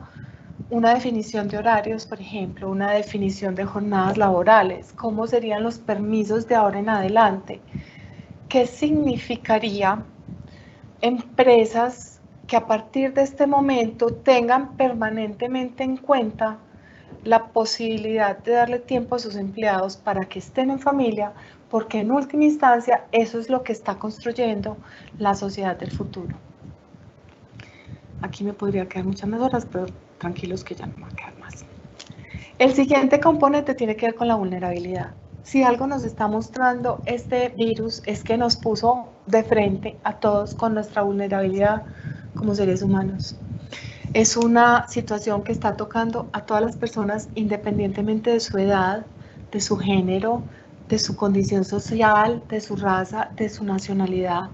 una definición de horarios, por ejemplo, una definición de jornadas laborales? ¿Cómo serían los permisos de ahora en adelante? ¿Qué significaría empresas que a partir de este momento tengan permanentemente en cuenta la posibilidad de darle tiempo a sus empleados para que estén en familia? Porque en última instancia eso es lo que está construyendo la sociedad del futuro. Aquí me podría quedar muchas más horas, pero tranquilos que ya no me va a quedar más. El siguiente componente tiene que ver con la vulnerabilidad. Si algo nos está mostrando este virus es que nos puso de frente a todos con nuestra vulnerabilidad como seres humanos. Es una situación que está tocando a todas las personas independientemente de su edad, de su género, de su condición social, de su raza, de su nacionalidad.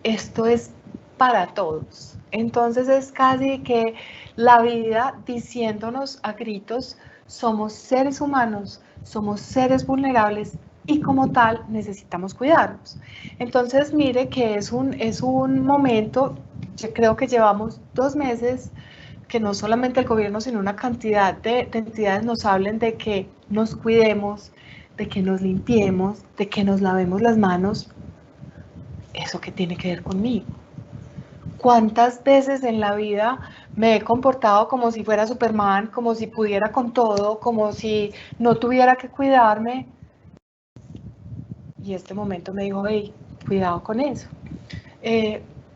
Esto es para todos. Entonces es casi que la vida diciéndonos a gritos, somos seres humanos, somos seres vulnerables y como tal necesitamos cuidarnos. Entonces mire que es un momento, yo creo que llevamos 2 meses que no solamente el gobierno, sino una cantidad de entidades nos hablen de que nos cuidemos, de que nos limpiemos, de que nos lavemos las manos. ¿Eso qué tiene que ver conmigo? ¿Cuántas veces en la vida me he comportado como si fuera Superman, como si pudiera con todo, como si no tuviera que cuidarme? Y este momento me dijo, hey, cuidado con eso.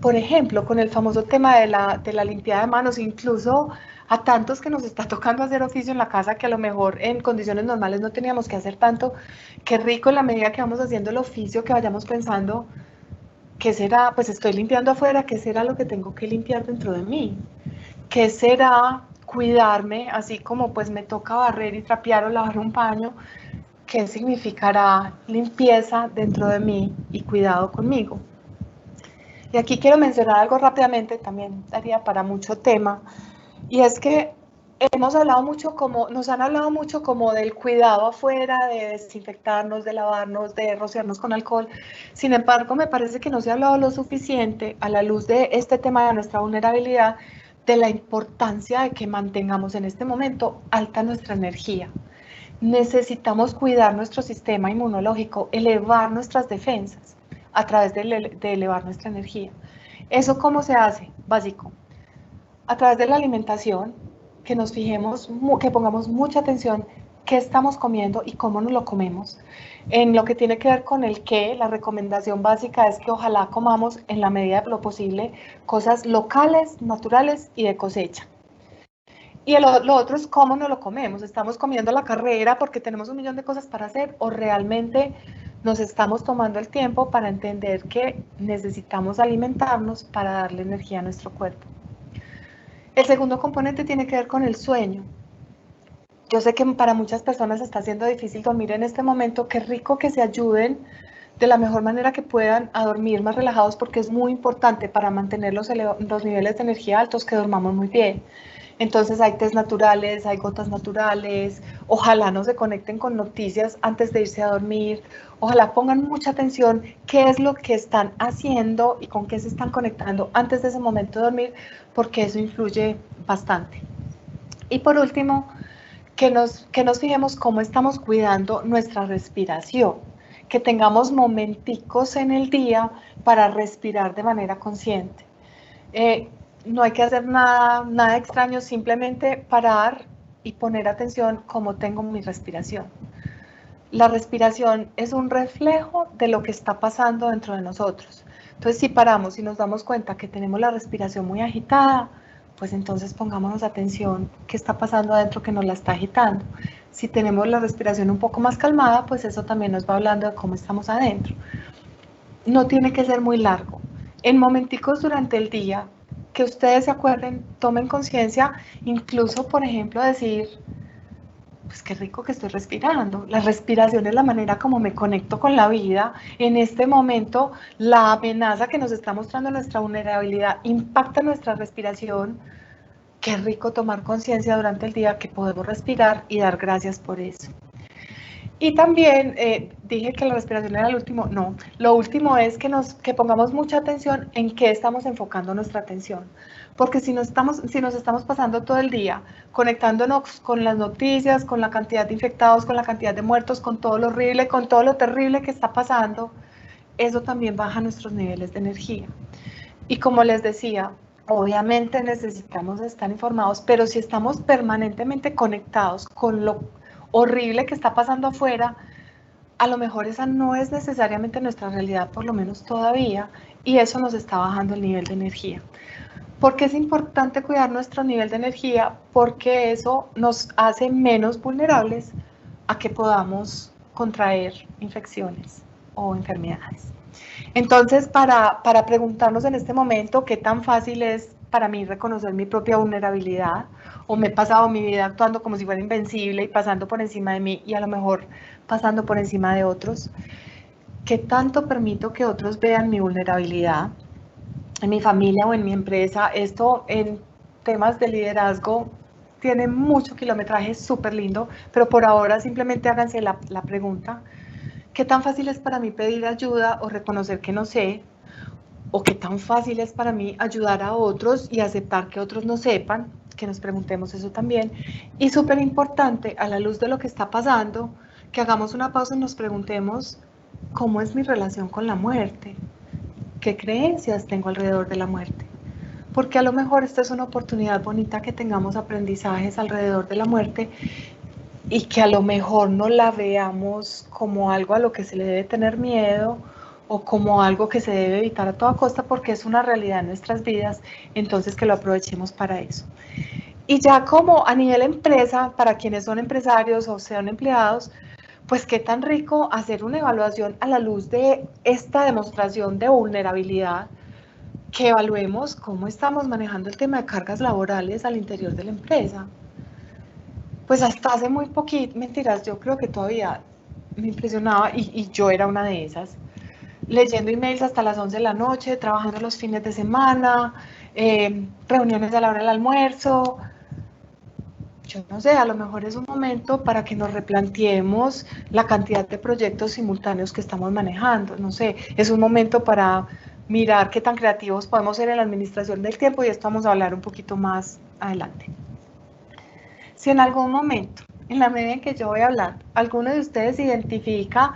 Por ejemplo, con el famoso tema de la limpieza de manos, incluso a tantos que nos está tocando hacer oficio en la casa, que a lo mejor en condiciones normales no teníamos que hacer tanto, qué rico en la medida que vamos haciendo el oficio, que vayamos pensando, ¿qué será? Pues estoy limpiando afuera, ¿qué será lo que tengo que limpiar dentro de mí? ¿Qué será cuidarme, así como pues me toca barrer y trapear o lavar un paño? ¿Qué significará limpieza dentro de mí y cuidado conmigo? Y aquí quiero mencionar algo rápidamente, también daría para mucho tema, y es que hemos hablado mucho nos han hablado mucho como del cuidado afuera, de desinfectarnos, de lavarnos, de rociarnos con alcohol. Sin embargo, me parece que no se ha hablado lo suficiente a la luz de este tema de nuestra vulnerabilidad, de la importancia de que mantengamos en este momento alta nuestra energía. Necesitamos cuidar nuestro sistema inmunológico, elevar nuestras defensas a través de elevar nuestra energía. ¿Eso cómo se hace? Básico. A través de la alimentación, que nos fijemos, que pongamos mucha atención qué estamos comiendo y cómo nos lo comemos. En lo que tiene que ver con el qué, la recomendación básica es que ojalá comamos en la medida de lo posible cosas locales, naturales y de cosecha. Y lo otro es cómo nos lo comemos. ¿Estamos comiendo la carrera porque tenemos 1.000.000 de cosas para hacer o realmente nos estamos tomando el tiempo para entender que necesitamos alimentarnos para darle energía a nuestro cuerpo? El segundo componente tiene que ver con el sueño. Yo sé que para muchas personas está siendo difícil dormir en este momento. Qué rico que se ayuden de la mejor manera que puedan a dormir más relajados, porque es muy importante para mantener los niveles de energía altos que dormamos muy bien. Entonces hay test naturales, hay gotas naturales, ojalá no se conecten con noticias antes de irse a dormir, ojalá pongan mucha atención qué es lo que están haciendo y con qué se están conectando antes de ese momento de dormir, porque eso influye bastante. Y por último, que nos fijemos cómo estamos cuidando nuestra respiración, que tengamos momenticos en el día para respirar de manera consciente. No hay que hacer nada extraño, simplemente parar y poner atención cómo tengo mi respiración. La respiración es un reflejo de lo que está pasando dentro de nosotros. Entonces, si paramos y nos damos cuenta que tenemos la respiración muy agitada, pues entonces pongámonos atención qué está pasando adentro que nos la está agitando. Si tenemos la respiración un poco más calmada, pues eso también nos va hablando de cómo estamos adentro. No tiene que ser muy largo. En momenticos durante el día, que ustedes se acuerden, tomen conciencia, incluso, por ejemplo, decir, pues qué rico que estoy respirando. La respiración es la manera como me conecto con la vida. En este momento, la amenaza que nos está mostrando nuestra vulnerabilidad impacta nuestra respiración. Qué rico tomar conciencia durante el día que podemos respirar y dar gracias por eso. Y también dije que la respiración era el último. No, lo último es que pongamos mucha atención en qué estamos enfocando nuestra atención. Porque si nos estamos pasando todo el día conectándonos con las noticias, con la cantidad de infectados, con la cantidad de muertos, con todo lo horrible, con todo lo terrible que está pasando, eso también baja nuestros niveles de energía. Y como les decía, obviamente necesitamos estar informados, pero si estamos permanentemente conectados con lo horrible que está pasando afuera, a lo mejor esa no es necesariamente nuestra realidad, por lo menos todavía, y eso nos está bajando el nivel de energía. ¿Por qué es importante cuidar nuestro nivel de energía? Porque eso nos hace menos vulnerables a que podamos contraer infecciones o enfermedades. Entonces, para preguntarnos en este momento qué tan fácil es para mí reconocer mi propia vulnerabilidad, o me he pasado mi vida actuando como si fuera invencible y pasando por encima de mí y a lo mejor pasando por encima de otros, ¿qué tanto permito que otros vean mi vulnerabilidad? en mi familia o en mi empresa. Esto en temas de liderazgo tiene mucho kilometraje, es súper lindo, pero por ahora simplemente háganse la pregunta: ¿qué tan fácil es para mí pedir ayuda o reconocer que no sé? ¿O qué tan fácil es para mí ayudar a otros y aceptar que otros no sepan? Que nos preguntemos eso también. Y súper importante, a la luz de lo que está pasando, que hagamos una pausa y nos preguntemos: ¿cómo es mi relación con la muerte? ¿Qué creencias tengo alrededor de la muerte? Porque a lo mejor esta es una oportunidad bonita, que tengamos aprendizajes alrededor de la muerte y que a lo mejor no la veamos como algo a lo que se le debe tener miedo o como algo que se debe evitar a toda costa, porque es una realidad en nuestras vidas. Entonces que lo aprovechemos para eso. Y ya como a nivel empresa, para quienes son empresarios o sean empleados, pues qué tan rico hacer una evaluación a la luz de esta demostración de vulnerabilidad, que evaluemos cómo estamos manejando el tema de cargas laborales al interior de la empresa. Pues hasta hace muy poquito, mentiras, yo creo que todavía me impresionaba, y yo era una de esas, leyendo emails hasta las 11 de la noche, trabajando los fines de semana, reuniones a la hora del almuerzo. Yo no sé, a lo mejor es un momento para que nos replanteemos la cantidad de proyectos simultáneos que estamos manejando. No sé, es un momento para mirar qué tan creativos podemos ser en la administración del tiempo, y esto vamos a hablar un poquito más adelante. Si en algún momento, en la medida en que yo voy a hablar, alguno de ustedes identifica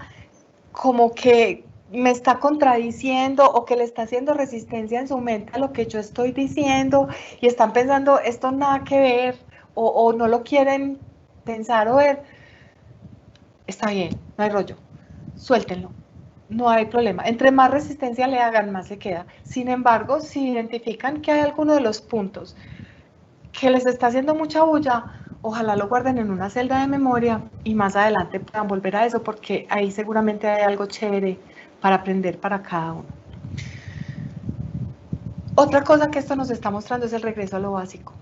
como que me está contradiciendo o que le está haciendo resistencia en su mente a lo que yo estoy diciendo, y están pensando esto nada que ver, o no lo quieren pensar o ver, está bien, no hay rollo, suéltenlo, no hay problema. Entre más resistencia le hagan, más se queda. Sin embargo, si identifican que hay alguno de los puntos que les está haciendo mucha bulla, ojalá lo guarden en una celda de memoria y más adelante puedan volver a eso, porque ahí seguramente hay algo chévere para aprender para cada uno. Otra cosa que esto nos está mostrando es el regreso a lo básico.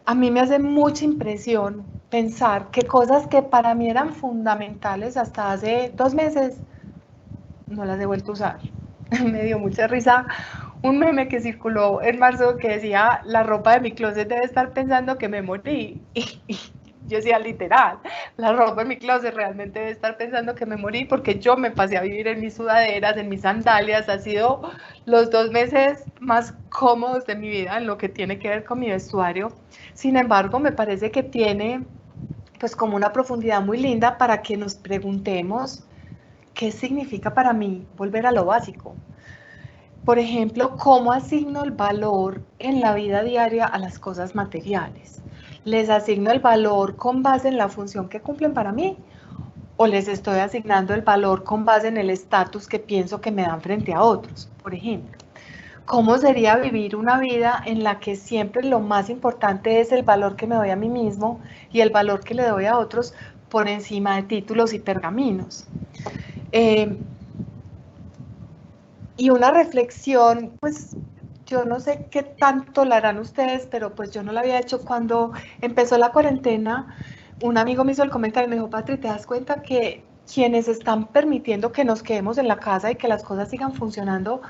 A mí me hace mucha impresión pensar que cosas que para mí eran fundamentales hasta hace 2 meses, no las he vuelto a usar. Me dio mucha risa un meme que circuló en marzo que decía: la ropa de mi closet debe estar pensando que me morí. Y yo decía, literal, la ropa de mi closet realmente debe estar pensando que me morí, porque yo me pasé a vivir en mis sudaderas, en mis sandalias. Ha sido los 2 meses más cómodos de mi vida en lo que tiene que ver con mi vestuario. Sin embargo, me parece que tiene pues como una profundidad muy linda para que nos preguntemos qué significa para mí volver a lo básico. Por ejemplo, ¿cómo asigno el valor en la vida diaria a las cosas materiales? ¿Les asigno el valor con base en la función que cumplen para mí? ¿O les estoy asignando el valor con base en el estatus que pienso que me dan frente a otros? Por ejemplo, ¿cómo sería vivir una vida en la que siempre lo más importante es el valor que me doy a mí mismo y el valor que le doy a otros por encima de títulos y pergaminos? Y una reflexión, pues yo no sé qué tanto la harán ustedes, pero pues yo no la había hecho cuando empezó la cuarentena. Un amigo me hizo el comentario y me dijo: Patri, ¿te das cuenta que quienes están permitiendo que nos quedemos en la casa y que las cosas sigan funcionando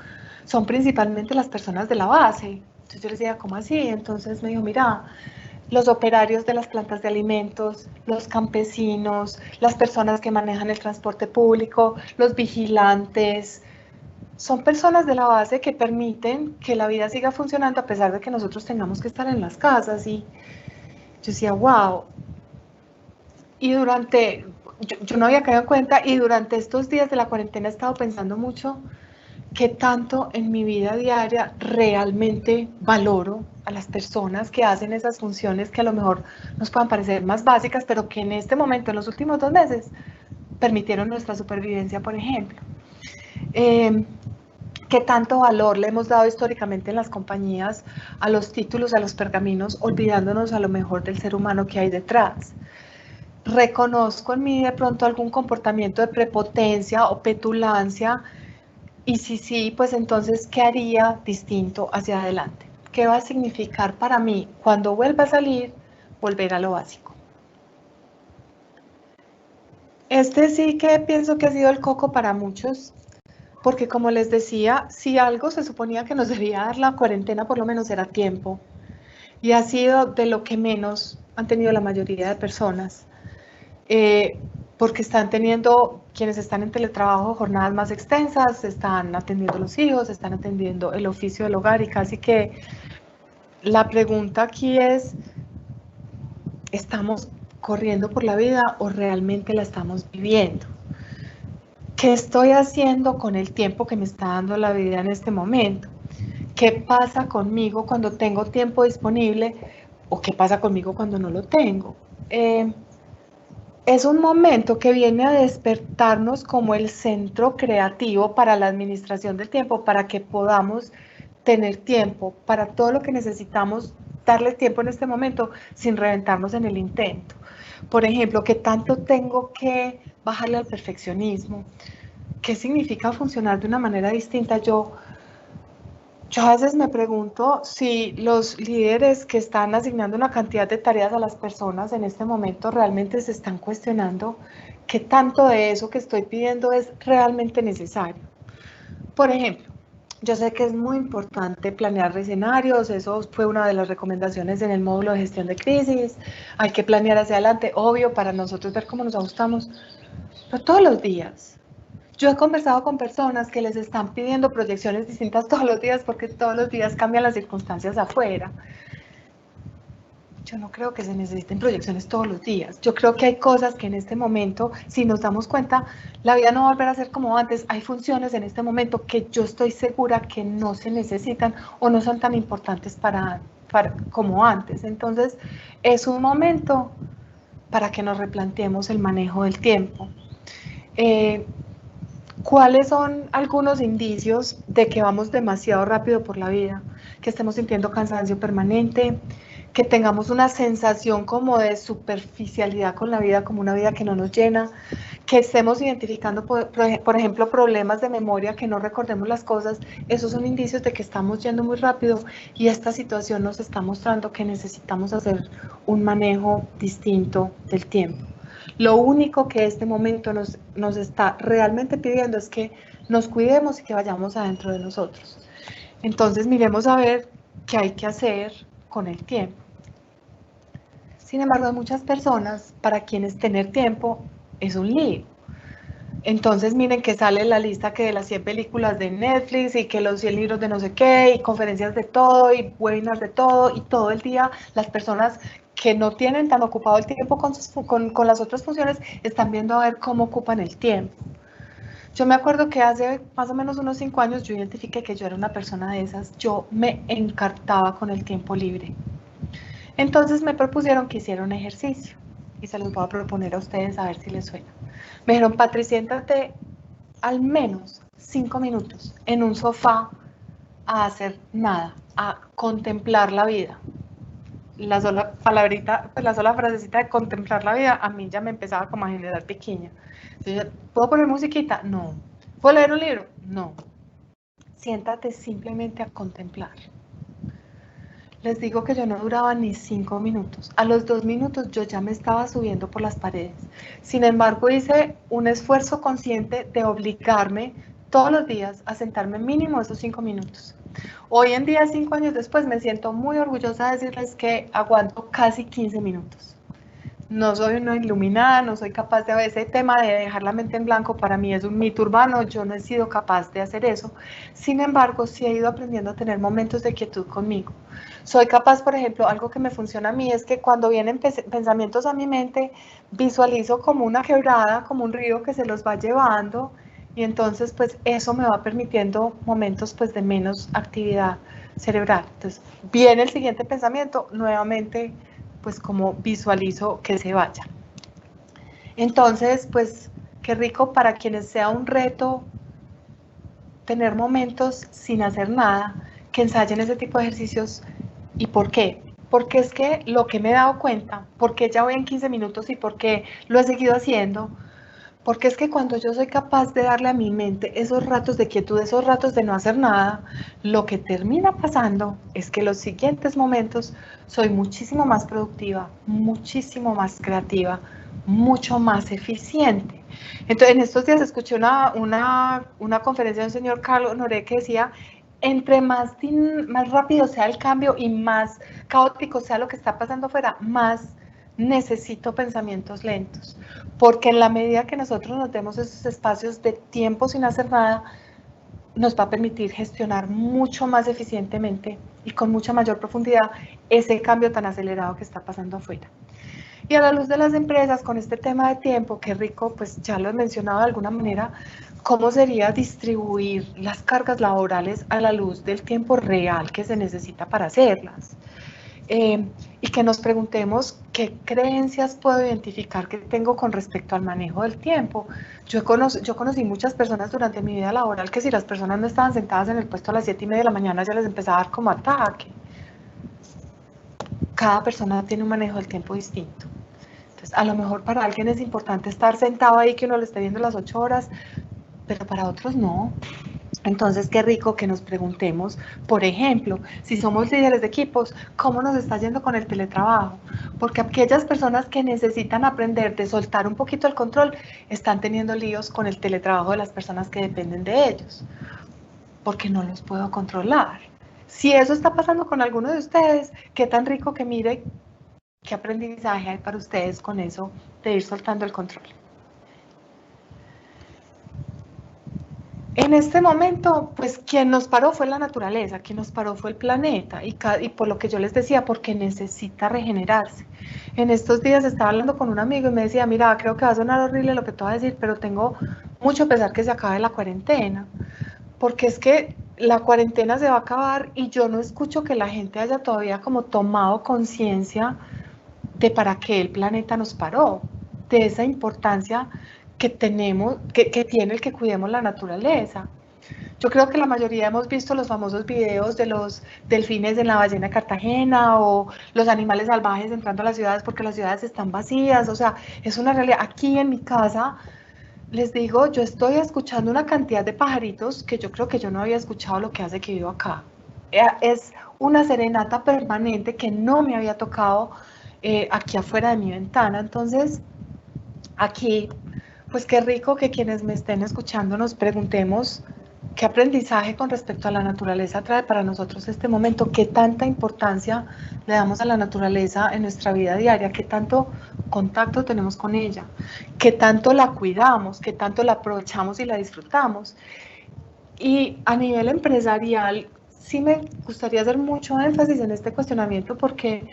son principalmente las personas de la base? Entonces yo le decía, ¿cómo así? Entonces me dijo: mira, los operarios de las plantas de alimentos, los campesinos, las personas que manejan el transporte público, los vigilantes, son personas de la base que permiten que la vida siga funcionando a pesar de que nosotros tengamos que estar en las casas. Y yo decía, wow. Y yo no había caído en cuenta, y durante estos días de la cuarentena he estado pensando mucho qué tanto en mi vida diaria realmente valoro a las personas que hacen esas funciones que a lo mejor nos puedan parecer más básicas, pero que en este momento, en los últimos 2 meses, permitieron nuestra supervivencia, por ejemplo. ¿Qué tanto valor le hemos dado históricamente en las compañías a los títulos, a los pergaminos, olvidándonos a lo mejor del ser humano que hay detrás? ¿Reconozco en mí de pronto algún comportamiento de prepotencia o petulancia? Y si sí, pues entonces, ¿qué haría distinto hacia adelante? ¿Qué va a significar para mí cuando vuelva a salir, volver a lo básico? Este sí que pienso que ha sido el coco para muchos, porque como les decía, si algo se suponía que nos debía dar la cuarentena, por lo menos era tiempo, y ha sido de lo que menos han tenido la mayoría de personas, porque están teniendo, quienes están en teletrabajo, jornadas más extensas, están atendiendo a los hijos, están atendiendo el oficio del hogar, y casi que la pregunta aquí es, ¿estamos corriendo por la vida o realmente la estamos viviendo? ¿Qué estoy haciendo con el tiempo que me está dando la vida en este momento? ¿Qué pasa conmigo cuando tengo tiempo disponible o qué pasa conmigo cuando no lo tengo? Es un momento que viene a despertarnos como el centro creativo para la administración del tiempo, para que podamos tener tiempo para todo lo que necesitamos, darle tiempo en este momento sin reventarnos en el intento. Por ejemplo, ¿qué tanto tengo que bajarle al perfeccionismo? ¿Qué significa funcionar de una manera distinta? Yo a veces me pregunto si los líderes que están asignando una cantidad de tareas a las personas en este momento realmente se están cuestionando qué tanto de eso que estoy pidiendo es realmente necesario. Por ejemplo, yo sé que es muy importante planear escenarios, eso fue una de las recomendaciones en el módulo de gestión de crisis, hay que planear hacia adelante, obvio, para nosotros ver cómo nos ajustamos, pero todos los días. Yo he conversado con personas que les están pidiendo proyecciones distintas todos los días porque todos los días cambian las circunstancias afuera. Yo no creo que se necesiten proyecciones todos los días. Yo creo que hay cosas que en este momento, si nos damos cuenta, la vida no va a volver a ser como antes. Hay funciones en este momento que yo estoy segura que no se necesitan o no son tan importantes para como antes. Entonces, es un momento para que nos replanteemos el manejo del tiempo. ¿Cuáles son algunos indicios de que vamos demasiado rápido por la vida? Que estemos sintiendo cansancio permanente, que tengamos una sensación como de superficialidad con la vida, como una vida que no nos llena, que estemos identificando, por ejemplo, problemas de memoria, que no recordemos las cosas. Esos son indicios de que estamos yendo muy rápido y esta situación nos está mostrando que necesitamos hacer un manejo distinto del tiempo. Lo único que este momento nos está realmente pidiendo es que nos cuidemos y que vayamos adentro de nosotros. Entonces miremos a ver qué hay que hacer con el tiempo. Sin embargo, hay muchas personas para quienes tener tiempo es un lío. Entonces miren que sale la lista que de las 100 películas de Netflix y que los 100 libros de no sé qué y conferencias de todo y webinars de todo y todo el día las personas que no tienen tan ocupado el tiempo con las otras funciones están viendo a ver cómo ocupan el tiempo. Yo me acuerdo que hace más o menos unos 5 años yo identifiqué que yo era una persona de esas. Yo me encartaba con el tiempo libre. Entonces me propusieron que hiciera un ejercicio y se los voy a proponer a ustedes a ver si les suena. Me dijeron, Patri, siéntate al menos 5 minutos en un sofá a hacer nada, a contemplar la vida. La sola palabrita, la sola frasecita de contemplar la vida, a mí ya me empezaba como a generar piquiña. Entonces, ¿puedo poner musiquita? No. ¿Puedo leer un libro? No. Siéntate simplemente a contemplar. Les digo que yo no duraba ni 5 minutos. A los 2 minutos yo ya me estaba subiendo por las paredes. Sin embargo, hice un esfuerzo consciente de obligarme todos los días a sentarme mínimo esos 5 minutos. Hoy en día, 5 años después, me siento muy orgullosa de decirles que aguanto casi 15 minutos. No soy una iluminada, no soy capaz de ese tema de dejar la mente en blanco, para mí es un mito urbano, yo no he sido capaz de hacer eso. Sin embargo, sí he ido aprendiendo a tener momentos de quietud conmigo. Soy capaz, por ejemplo, algo que me funciona a mí es que cuando vienen pensamientos a mi mente, visualizo como una quebrada, como un río que se los va llevando y entonces pues eso me va permitiendo momentos pues de menos actividad cerebral. Entonces viene el siguiente pensamiento, nuevamente pues como visualizo que se vaya. Entonces pues qué rico para quienes sea un reto tener momentos sin hacer nada, que ensayen ese tipo de ejercicios. ¿Y por qué? Porque es que lo que me he dado cuenta, porque ya voy en 15 minutos y porque lo he seguido haciendo, porque es que cuando yo soy capaz de darle a mi mente esos ratos de quietud, esos ratos de no hacer nada, lo que termina pasando es que los siguientes momentos soy muchísimo más productiva, muchísimo más creativa, mucho más eficiente. Entonces, en estos días escuché una conferencia de un señor Carlos Honoré que decía, entre más rápido sea el cambio y más caótico sea lo que está pasando afuera, más necesito pensamientos lentos, porque en la medida que nosotros nos demos esos espacios de tiempo sin hacer nada, nos va a permitir gestionar mucho más eficientemente y con mucha mayor profundidad ese cambio tan acelerado que está pasando afuera. Y a la luz de las empresas, con este tema de tiempo, qué rico, pues ya lo he mencionado de alguna manera, cómo sería distribuir las cargas laborales a la luz del tiempo real que se necesita para hacerlas. Y que nos preguntemos qué creencias puedo identificar que tengo con respecto al manejo del tiempo. Yo conocí muchas personas durante mi vida laboral que si las personas no estaban sentadas en el puesto a las 7:30 de la mañana ya les empezaba a dar como ataque. Cada persona tiene un manejo del tiempo distinto. Entonces, a lo mejor para alguien es importante estar sentado ahí, que uno le esté viendo las 8 horas, pero para otros no. Entonces, qué rico que nos preguntemos, por ejemplo, si somos líderes de equipos, ¿cómo nos está yendo con el teletrabajo? Porque aquellas personas que necesitan aprender de soltar un poquito el control, están teniendo líos con el teletrabajo de las personas que dependen de ellos, porque no los puedo controlar. Si eso está pasando con alguno de ustedes, qué tan rico que mire qué aprendizaje hay para ustedes con eso de ir soltando el control. En este momento, pues quien nos paró fue la naturaleza, quien nos paró fue el planeta y por lo que yo les decía, porque necesita regenerarse. En estos días estaba hablando con un amigo y me decía, mira, creo que va a sonar horrible lo que te voy a decir, pero tengo mucho pesar que se acabe la cuarentena, porque es que la cuarentena se va a acabar y yo no escucho que la gente haya todavía como tomado conciencia de para qué el planeta nos paró, de esa importancia que tenemos, que tiene el que cuidemos la naturaleza. Yo creo que la mayoría hemos visto los famosos videos de los delfines en la ballena de Cartagena o los animales salvajes entrando a las ciudades porque las ciudades están vacías, o sea, es una realidad. Aquí en mi casa, les digo, yo estoy escuchando una cantidad de pajaritos que yo creo que yo no había escuchado lo que hace que vivo acá. Es una serenata permanente que no me había tocado aquí afuera de mi ventana. Entonces, aquí, pues qué rico que quienes me estén escuchando nos preguntemos qué aprendizaje con respecto a la naturaleza trae para nosotros este momento, qué tanta importancia le damos a la naturaleza en nuestra vida diaria, qué tanto contacto tenemos con ella, qué tanto la cuidamos, qué tanto la aprovechamos y la disfrutamos. Y a nivel empresarial, sí me gustaría hacer mucho énfasis en este cuestionamiento porque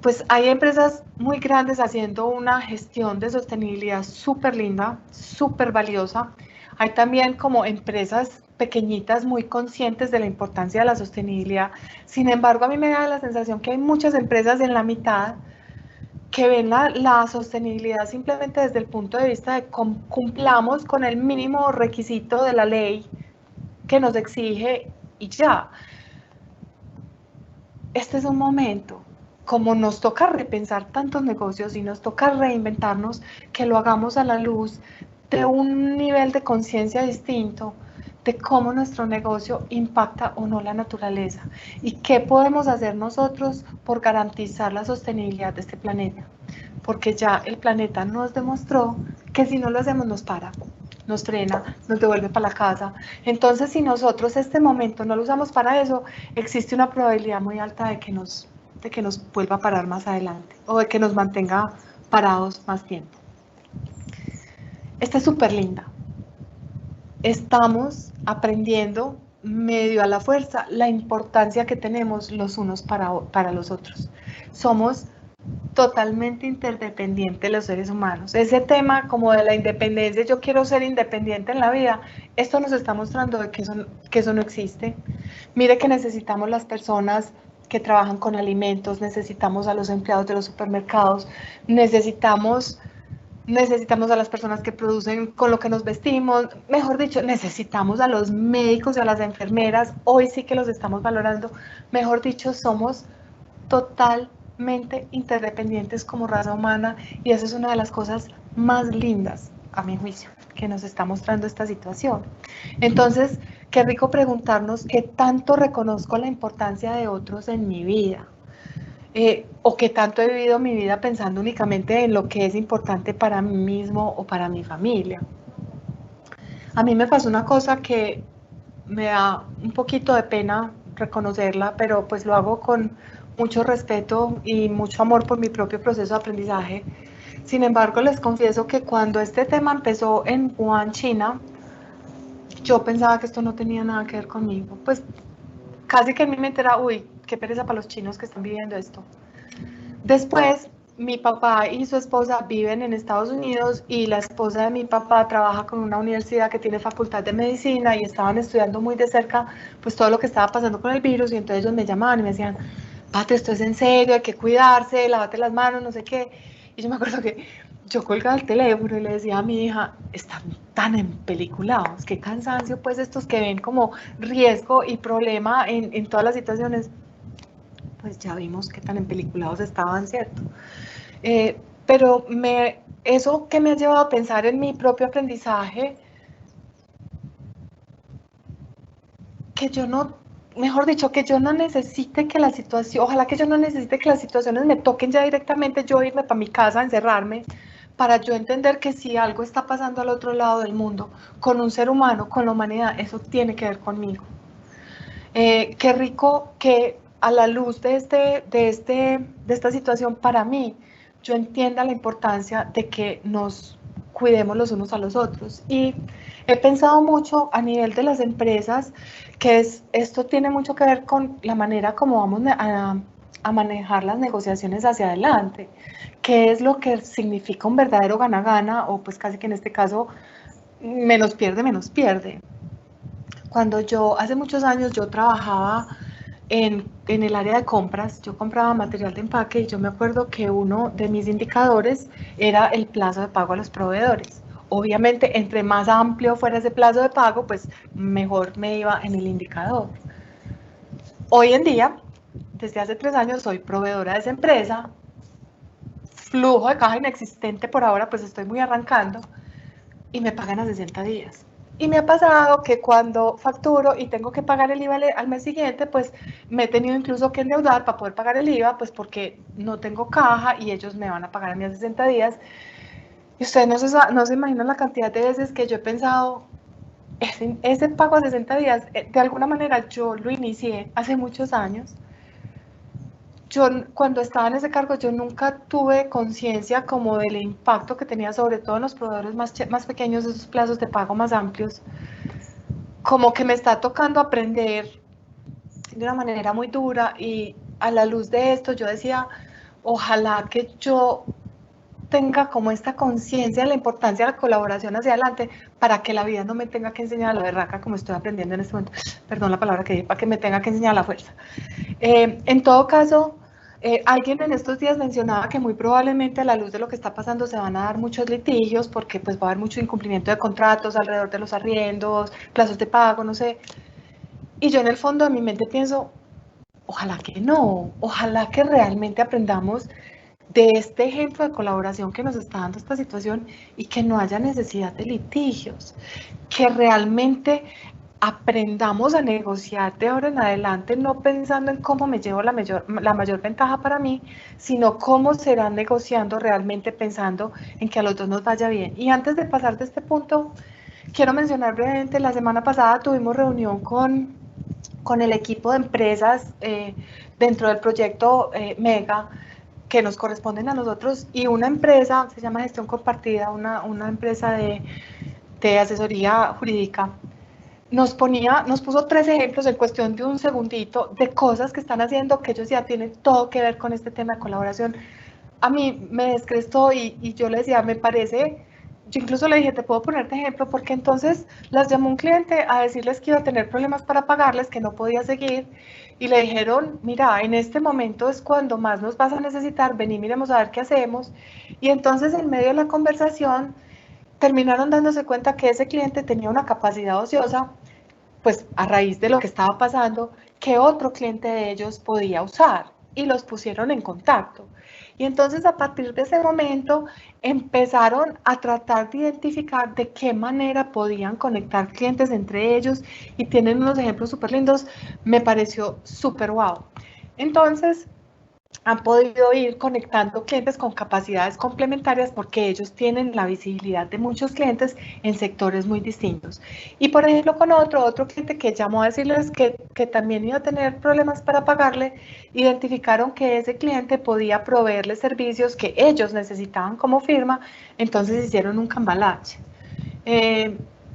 pues hay empresas muy grandes haciendo una gestión de sostenibilidad súper linda, súper valiosa. Hay también como empresas pequeñitas muy conscientes de la importancia de la sostenibilidad. Sin embargo, a mí me da la sensación que hay muchas empresas en la mitad que ven la sostenibilidad simplemente desde el punto de vista de cumplamos con el mínimo requisito de la ley que nos exige y ya. Este es un momento, como nos toca repensar tantos negocios y nos toca reinventarnos, que lo hagamos a la luz de un nivel de conciencia distinto de cómo nuestro negocio impacta o no la naturaleza y qué podemos hacer nosotros por garantizar la sostenibilidad de este planeta, porque ya el planeta nos demostró que si no lo hacemos nos para, nos frena, nos devuelve para la casa. Entonces, si nosotros este momento no lo usamos para eso, existe una probabilidad muy alta de que nos vuelva a parar más adelante o de que nos mantenga parados más tiempo. Esta es súper linda. Estamos aprendiendo medio a la fuerza la importancia que tenemos los unos para los otros. Somos totalmente interdependientes los seres humanos. Ese tema como de la independencia, yo quiero ser independiente en la vida, esto nos está mostrando de que eso no existe. Mire que necesitamos las personas que trabajan con alimentos, necesitamos a los empleados de los supermercados, necesitamos a las personas que producen con lo que nos vestimos, mejor dicho, necesitamos a los médicos y a las enfermeras, hoy sí que los estamos valorando, mejor dicho, somos totalmente interdependientes como raza humana y eso es una de las cosas más lindas, a mi juicio, que nos está mostrando esta situación. Entonces, qué rico preguntarnos qué tanto reconozco la importancia de otros en mi vida. o qué tanto he vivido mi vida pensando únicamente en lo que es importante para mí mismo o para mi familia. A mí me pasó una cosa que me da un poquito de pena reconocerla, pero pues lo hago con mucho respeto y mucho amor por mi propio proceso de aprendizaje. Sin embargo, les confieso que cuando este tema empezó en Wuhan, China, yo pensaba que esto no tenía nada que ver conmigo. Pues casi que en mi mente era, uy, qué pereza para los chinos que están viviendo esto. Después, mi papá y su esposa viven en Estados Unidos y la esposa de mi papá trabaja con una universidad que tiene facultad de medicina y estaban estudiando muy de cerca pues todo lo que estaba pasando con el virus y entonces ellos me llamaban y me decían, Pate, esto es en serio, hay que cuidarse, lávate las manos, no sé qué. Y yo me acuerdo que yo colgaba el teléfono y le decía a mi hija, están tan empeliculados, qué cansancio pues estos que ven como riesgo y problema en todas las situaciones. Pues ya vimos qué tan empeliculados estaban, ¿cierto? Pero eso que me ha llevado a pensar en mi propio aprendizaje, que yo no, mejor dicho, que yo no necesite que la situación, ojalá que yo no necesite que las situaciones me toquen ya directamente, yo irme para mi casa, encerrarme, para yo entender que si algo está pasando al otro lado del mundo, con un ser humano, con la humanidad, eso tiene que ver conmigo. Qué rico que a la luz de esta situación, para mí, yo entienda la importancia de que nos cuidemos los unos a los otros. Y he pensado mucho a nivel de las empresas que esto tiene mucho que ver con la manera como vamos a manejar las negociaciones hacia adelante, qué es lo que significa un verdadero gana-gana o pues casi que en este caso menos pierde, menos pierde. Cuando hace muchos años yo trabajaba en el área de compras, yo compraba material de empaque y yo me acuerdo que uno de mis indicadores era el plazo de pago a los proveedores. Obviamente, entre más amplio fuera ese plazo de pago, pues mejor me iba en el indicador. Hoy en día, desde hace 3 años, soy proveedora de esa empresa, flujo de caja inexistente por ahora, pues estoy muy arrancando, y me pagan a 60 días. Y me ha pasado que cuando facturo y tengo que pagar el IVA al mes siguiente, pues me he tenido incluso que endeudar para poder pagar el IVA, pues porque no tengo caja y ellos me van a pagar a mí a 60 días. Y ustedes no se imaginan la cantidad de veces que yo he pensado, ese pago a 60 días, de alguna manera yo lo inicié hace muchos años. Yo cuando estaba en ese cargo yo nunca tuve conciencia como del impacto que tenía sobre todo en los proveedores más pequeños, esos plazos de pago más amplios, como que me está tocando aprender de una manera muy dura y a la luz de esto yo decía, ojalá que yo tenga como esta conciencia de la importancia de la colaboración hacia adelante para que la vida no me tenga que enseñar a la berraca como estoy aprendiendo en este momento, perdón la palabra que dije, para que me tenga que enseñar a la fuerza. En todo caso, alguien en estos días mencionaba que muy probablemente a la luz de lo que está pasando se van a dar muchos litigios porque pues va a haber mucho incumplimiento de contratos alrededor de los arriendos, plazos de pago, no sé. Y yo en el fondo de mi mente pienso, ojalá que no, ojalá que realmente aprendamos de este ejemplo de colaboración que nos está dando esta situación y que no haya necesidad de litigios, que realmente aprendamos a negociar de ahora en adelante, no pensando en cómo me llevo la mayor ventaja para mí, sino cómo serán negociando realmente pensando en que a los dos nos vaya bien. Y antes de pasar de este punto, quiero mencionar brevemente, la semana pasada tuvimos reunión con el equipo de empresas dentro del proyecto Mega, que nos corresponden a nosotros, y una empresa, se llama Gestión Compartida, una empresa de asesoría jurídica, nos puso 3 ejemplos en cuestión de un segundito de cosas que están haciendo que ellos ya tienen todo que ver con este tema de colaboración. A mí me descrestó y yo le decía, me parece, yo incluso le dije, te puedo ponerte ejemplo, porque entonces las llamó un cliente a decirles que iba a tener problemas para pagarles, que no podía seguir, y le dijeron, mira, en este momento es cuando más nos vas a necesitar, vení, miremos a ver qué hacemos, y entonces en medio de la conversación terminaron dándose cuenta que ese cliente tenía una capacidad ociosa, pues a raíz de lo que estaba pasando, que otro cliente de ellos podía usar y los pusieron en contacto. Y entonces a partir de ese momento empezaron a tratar de identificar de qué manera podían conectar clientes entre ellos y tienen unos ejemplos súper lindos, me pareció súper wow. Entonces, han podido ir conectando clientes con capacidades complementarias porque ellos tienen la visibilidad de muchos clientes en sectores muy distintos. Y por ejemplo, con otro cliente que llamó a decirles que también iba a tener problemas para pagarle, identificaron que ese cliente podía proveerles servicios que ellos necesitaban como firma, entonces hicieron un cambalache.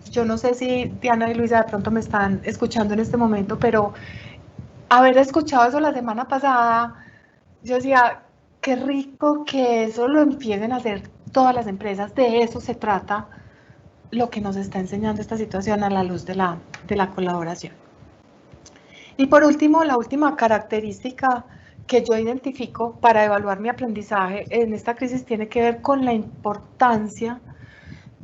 Yo no sé si Diana y Luisa de pronto me están escuchando en este momento, pero haber escuchado eso la semana pasada, yo decía, qué rico que eso lo empiecen a hacer todas las empresas, de eso se trata lo que nos está enseñando esta situación a la luz de la colaboración. Y por último, la última característica que yo identifico para evaluar mi aprendizaje en esta crisis tiene que ver con la importancia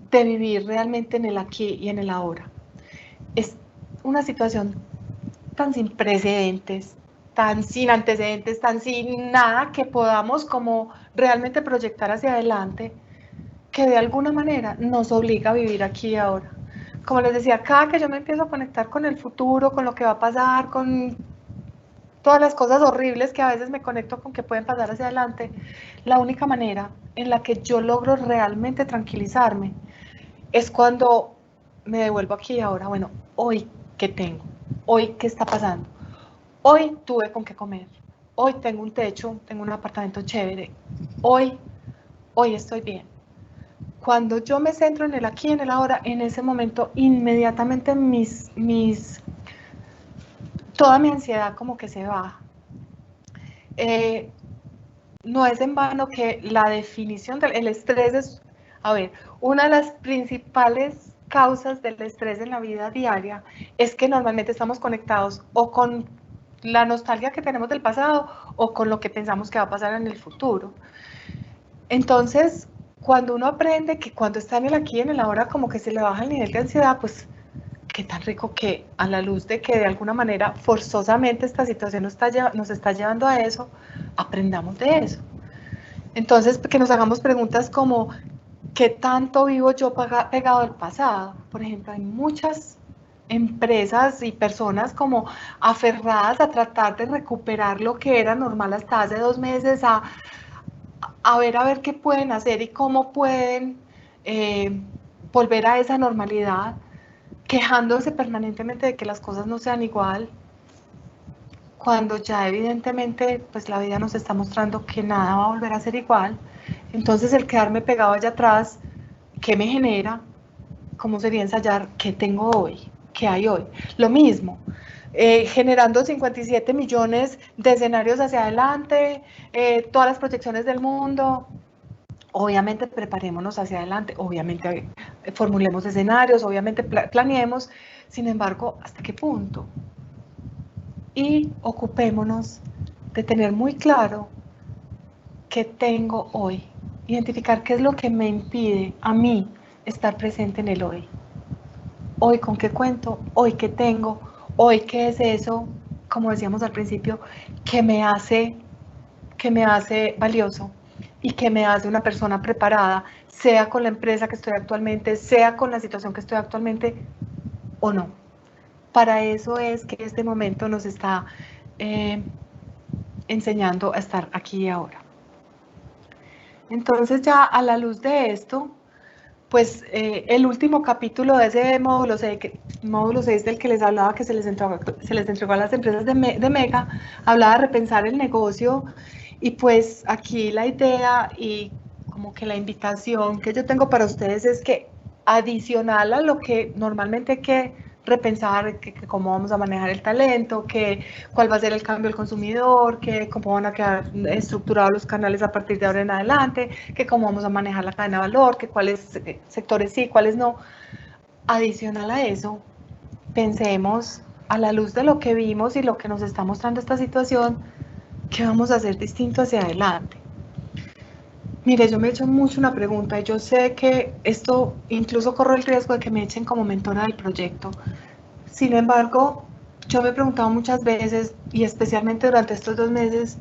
de vivir realmente en el aquí y en el ahora. Es una situación tan sin precedentes, tan sin antecedentes, tan sin nada que podamos como realmente proyectar hacia adelante, que de alguna manera nos obliga a vivir aquí y ahora. Como les decía, cada que yo me empiezo a conectar con el futuro, con lo que va a pasar, con todas las cosas horribles que a veces me conecto con que pueden pasar hacia adelante, la única manera en la que yo logro realmente tranquilizarme es cuando me devuelvo aquí y ahora. Bueno, hoy, ¿qué tengo? Hoy, ¿qué está pasando? Hoy tuve con qué comer. Hoy tengo un techo, tengo un apartamento chévere. Hoy estoy bien. Cuando yo me centro en el aquí y en el ahora, en ese momento inmediatamente toda mi ansiedad como que se baja. No es en vano que la definición del estrés es, a ver, una de las principales causas del estrés en la vida diaria es que normalmente estamos conectados o con la nostalgia que tenemos del pasado o con lo que pensamos que va a pasar en el futuro. Entonces, cuando uno aprende que cuando está en el aquí y en el ahora como que se le baja el nivel de ansiedad, pues qué tan rico que a la luz de que de alguna manera forzosamente esta situación nos está llevando a eso, aprendamos de eso. Entonces, que nos hagamos preguntas como, ¿qué tanto vivo yo pegado al pasado? Por ejemplo, hay muchas empresas y personas como aferradas a tratar de recuperar lo que era normal hasta hace 2 meses, a ver qué pueden hacer y cómo pueden volver a esa normalidad, quejándose permanentemente de que las cosas no sean igual, cuando ya evidentemente pues la vida nos está mostrando que nada va a volver a ser igual. Entonces el quedarme pegado allá atrás, ¿qué me genera? ¿Cómo sería ensayar qué tengo hoy? ¿Qué hay hoy? Lo mismo, generando 57 millones de escenarios hacia adelante, todas las proyecciones del mundo. Obviamente preparémonos hacia adelante, obviamente formulemos escenarios, obviamente planeemos, sin embargo, ¿hasta qué punto? Y ocupémonos de tener muy claro qué tengo hoy, identificar qué es lo que me impide a mí estar presente en el hoy. Hoy con qué cuento, hoy qué tengo, hoy qué es eso, como decíamos al principio, que me hace valioso y que me hace una persona preparada, sea con la empresa que estoy actualmente, sea con la situación que estoy actualmente o no. Para eso es que este momento nos está enseñando a estar aquí y ahora. Entonces ya a la luz de esto, pues el último capítulo de ese módulo 6 del que les hablaba, que se les entregó a las empresas de Mega, hablaba de repensar el negocio, y pues aquí la idea y como que la invitación que yo tengo para ustedes es que adicional a lo que normalmente hay que repensar, que cómo vamos a manejar el talento, que cuál va a ser el cambio del consumidor, que cómo van a quedar estructurados los canales a partir de ahora en adelante, que cómo vamos a manejar la cadena de valor, que cuáles sectores sí, cuáles no. Adicional a eso, pensemos a la luz de lo que vimos y lo que nos está mostrando esta situación, ¿qué vamos a hacer distinto hacia adelante? Mire, yo me he hecho mucho una pregunta y yo sé que esto incluso corro el riesgo de que me echen como mentora del proyecto. Sin embargo, yo me he preguntado muchas veces, y especialmente durante estos 2 meses,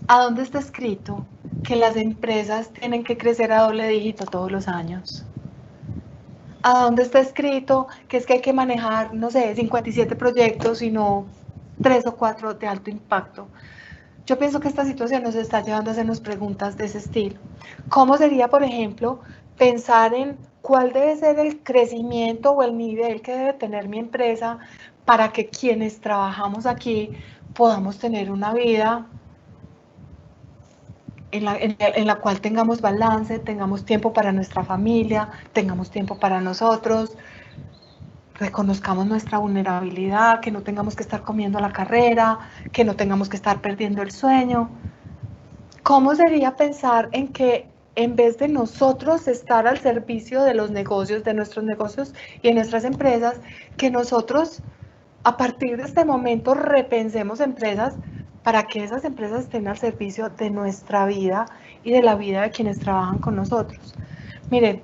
¿a dónde está escrito que las empresas tienen que crecer a doble dígito todos los años? ¿A dónde está escrito que es que hay que manejar, no sé, 57 proyectos y no 3 o 4 de alto impacto? Yo pienso que esta situación nos está llevando a hacernos preguntas de ese estilo. ¿Cómo sería, por ejemplo, pensar en cuál debe ser el crecimiento o el nivel que debe tener mi empresa para que quienes trabajamos aquí podamos tener una vida en la cual tengamos balance, tengamos tiempo para nuestra familia, tengamos tiempo para nosotros, reconozcamos nuestra vulnerabilidad, que no tengamos que estar comiendo a la carrera, que no tengamos que estar perdiendo el sueño? ¿Cómo sería pensar en que en vez de nosotros estar al servicio de los negocios, de nuestros negocios y de nuestras empresas, que nosotros a partir de este momento repensemos empresas para que esas empresas estén al servicio de nuestra vida y de la vida de quienes trabajan con nosotros? Miren,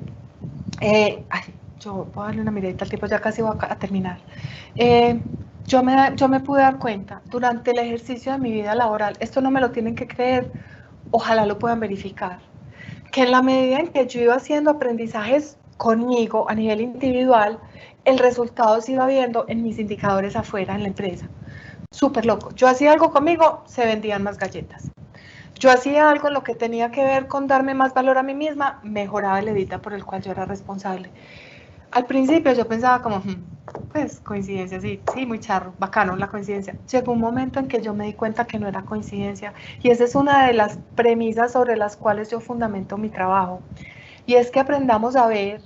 yo voy a darle una miradita al tiempo, ya casi voy a terminar. Yo me pude dar cuenta durante el ejercicio de mi vida laboral, esto no me lo tienen que creer, ojalá lo puedan verificar, que en la medida en que yo iba haciendo aprendizajes conmigo a nivel individual, el resultado se iba viendo en mis indicadores afuera en la empresa. Súper loco. Yo hacía algo conmigo, se vendían más galletas. Yo hacía algo en lo que tenía que ver con darme más valor a mí misma, mejoraba el edita por el cual yo era responsable. Al principio yo pensaba como, pues coincidencia, sí, muy charro, bacano la coincidencia. Llegó un momento en que yo me di cuenta que no era coincidencia y esa es una de las premisas sobre las cuales yo fundamento mi trabajo. Y es que aprendamos a ver,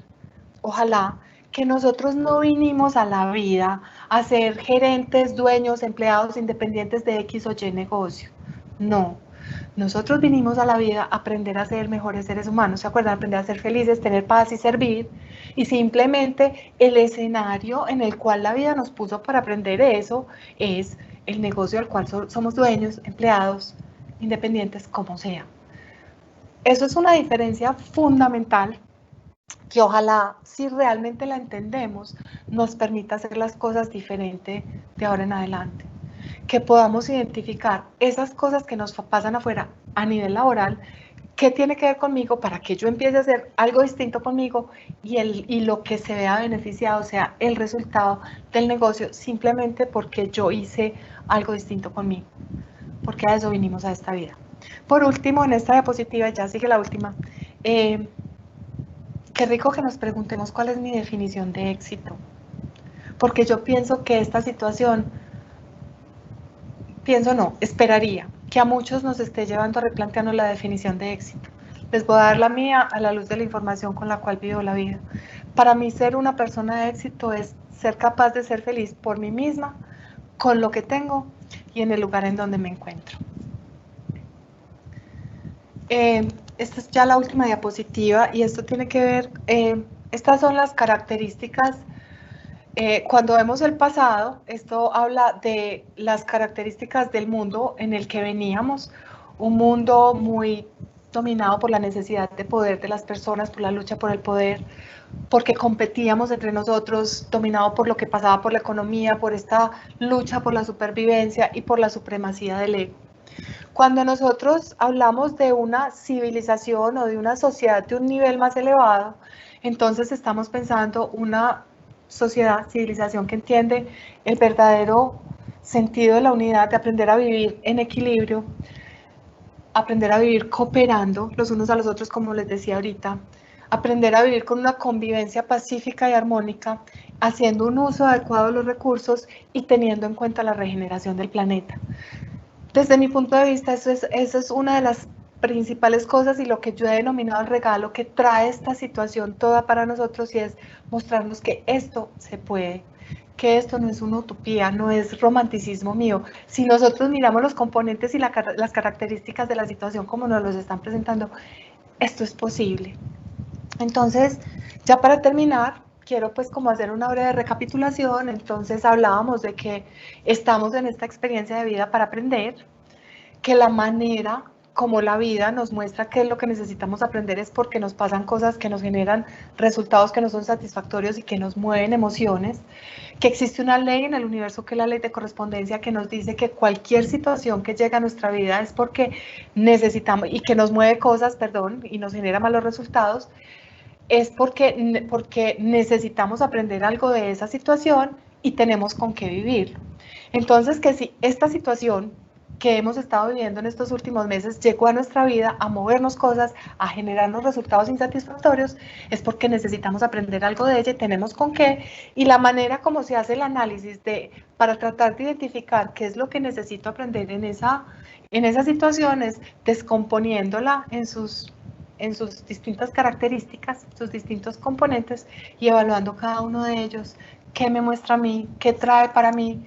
ojalá, que nosotros no vinimos a la vida a ser gerentes, dueños, empleados independientes de X o Y negocio. No, nosotros vinimos a la vida a aprender a ser mejores seres humanos, ¿se acuerdan? Aprender a ser felices, tener paz y servir. Y simplemente el escenario en el cual la vida nos puso para aprender eso es el negocio del cual somos dueños, empleados, independientes, como sea. Eso es una diferencia fundamental que ojalá, si realmente la entendemos, nos permita hacer las cosas diferente de ahora en adelante. Que podamos identificar esas cosas que nos pasan afuera a nivel laboral, qué tiene que ver conmigo para que yo empiece a hacer algo distinto conmigo y lo que se vea beneficiado sea el resultado del negocio simplemente porque yo hice algo distinto conmigo, porque a eso vinimos a esta vida. Por último, en esta diapositiva, ya sigue la última, qué rico que nos preguntemos cuál es mi definición de éxito, porque yo pienso que esta situación, esperaría que a muchos nos esté llevando a replantearnos la definición de éxito. Les voy a dar la mía a la luz de la información con la cual vivo la vida. Para mí ser una persona de éxito es ser capaz de ser feliz por mí misma, con lo que tengo y en el lugar en donde me encuentro. Esta es ya la última diapositiva y esto tiene que ver, estas son las características. Cuando vemos el pasado, esto habla de las características del mundo en el que veníamos, un mundo muy dominado por la necesidad de poder de las personas, por la lucha por el poder, porque competíamos entre nosotros, dominado por lo que pasaba por la economía, por esta lucha por la supervivencia y por la supremacía del ego. Cuando nosotros hablamos de una civilización o de una sociedad de un nivel más elevado, entonces estamos pensando una sociedad, civilización que entiende el verdadero sentido de la unidad, de aprender a vivir en equilibrio, aprender a vivir cooperando los unos a los otros, como les decía ahorita, aprender a vivir con una convivencia pacífica y armónica, haciendo un uso adecuado de los recursos y teniendo en cuenta la regeneración del planeta. Desde mi punto de vista, eso es una de las principales cosas y lo que yo he denominado el regalo que trae esta situación toda para nosotros, y es mostrarnos que esto se puede, que esto no es una utopía, no es romanticismo mío. Si nosotros miramos los componentes y las características de la situación como nos los están presentando, esto es posible. Entonces, ya para terminar, quiero pues como hacer una breve recapitulación. Entonces hablábamos de que estamos en esta experiencia de vida para aprender, que la manera como la vida nos muestra qué es lo que necesitamos aprender es porque nos pasan cosas que nos generan resultados que no son satisfactorios y que nos mueven emociones, que existe una ley en el universo que es la ley de correspondencia que nos dice que cualquier situación que llega a nuestra vida es porque necesitamos y que nos mueve cosas, perdón, y nos genera malos resultados, es porque necesitamos aprender algo de esa situación y tenemos con qué vivir. Entonces, que si esta situación que hemos estado viviendo en estos últimos meses llegó a nuestra vida a movernos cosas, a generarnos resultados insatisfactorios, es porque necesitamos aprender algo de ella y tenemos con qué. Y la manera como se hace el análisis para tratar de identificar qué es lo que necesito aprender en esas situaciones, descomponiéndola en sus distintas características, sus distintos componentes y evaluando cada uno de ellos, qué me muestra a mí, qué trae para mí,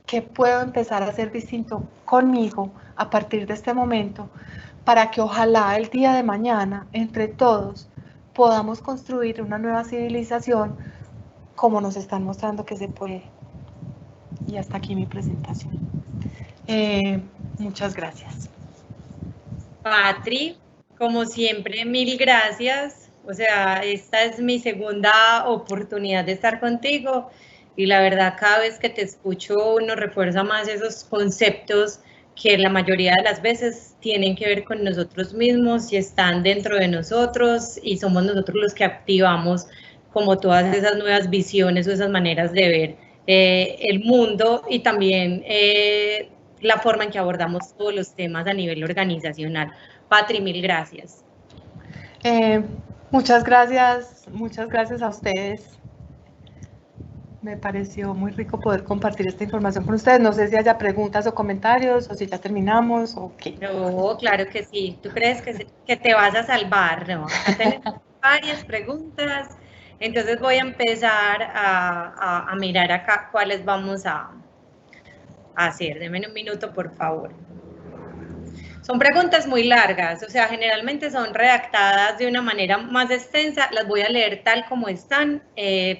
qué puedo empezar a hacer distinto conmigo a partir de este momento, para que ojalá el día de mañana, entre todos, podamos construir una nueva civilización como nos están mostrando que se puede. Y hasta aquí mi presentación. Muchas gracias. Patri, como siempre, mil gracias. O sea, esta es mi segunda oportunidad de estar contigo y la verdad cada vez que te escucho uno refuerza más esos conceptos que la mayoría de las veces tienen que ver con nosotros mismos y están dentro de nosotros y somos nosotros los que activamos como todas esas nuevas visiones o esas maneras de ver el mundo y también la forma en que abordamos todos los temas a nivel organizacional. Patri, mil gracias. Muchas gracias a ustedes. Me pareció muy rico poder compartir esta información con ustedes. No sé si haya preguntas o comentarios o si ya terminamos o qué. No, claro que sí. ¿Tú crees que te vas a salvar? No, acá tenemos varias preguntas. Entonces voy a empezar a mirar acá cuáles vamos a hacer. Denme un minuto, por favor. Son preguntas muy largas, o sea, generalmente son redactadas de una manera más extensa. Las voy a leer tal como están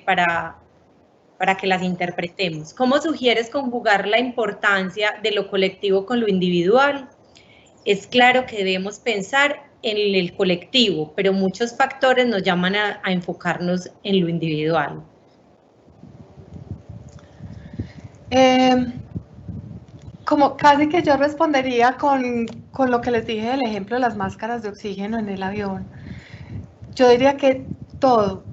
para que las interpretemos. ¿Cómo sugieres conjugar la importancia de lo colectivo con lo individual? Es claro que debemos pensar en el colectivo, pero muchos factores nos llaman a enfocarnos en lo individual. Como casi que yo respondería con lo que les dije del ejemplo de las máscaras de oxígeno en el avión. Yo diría que todo,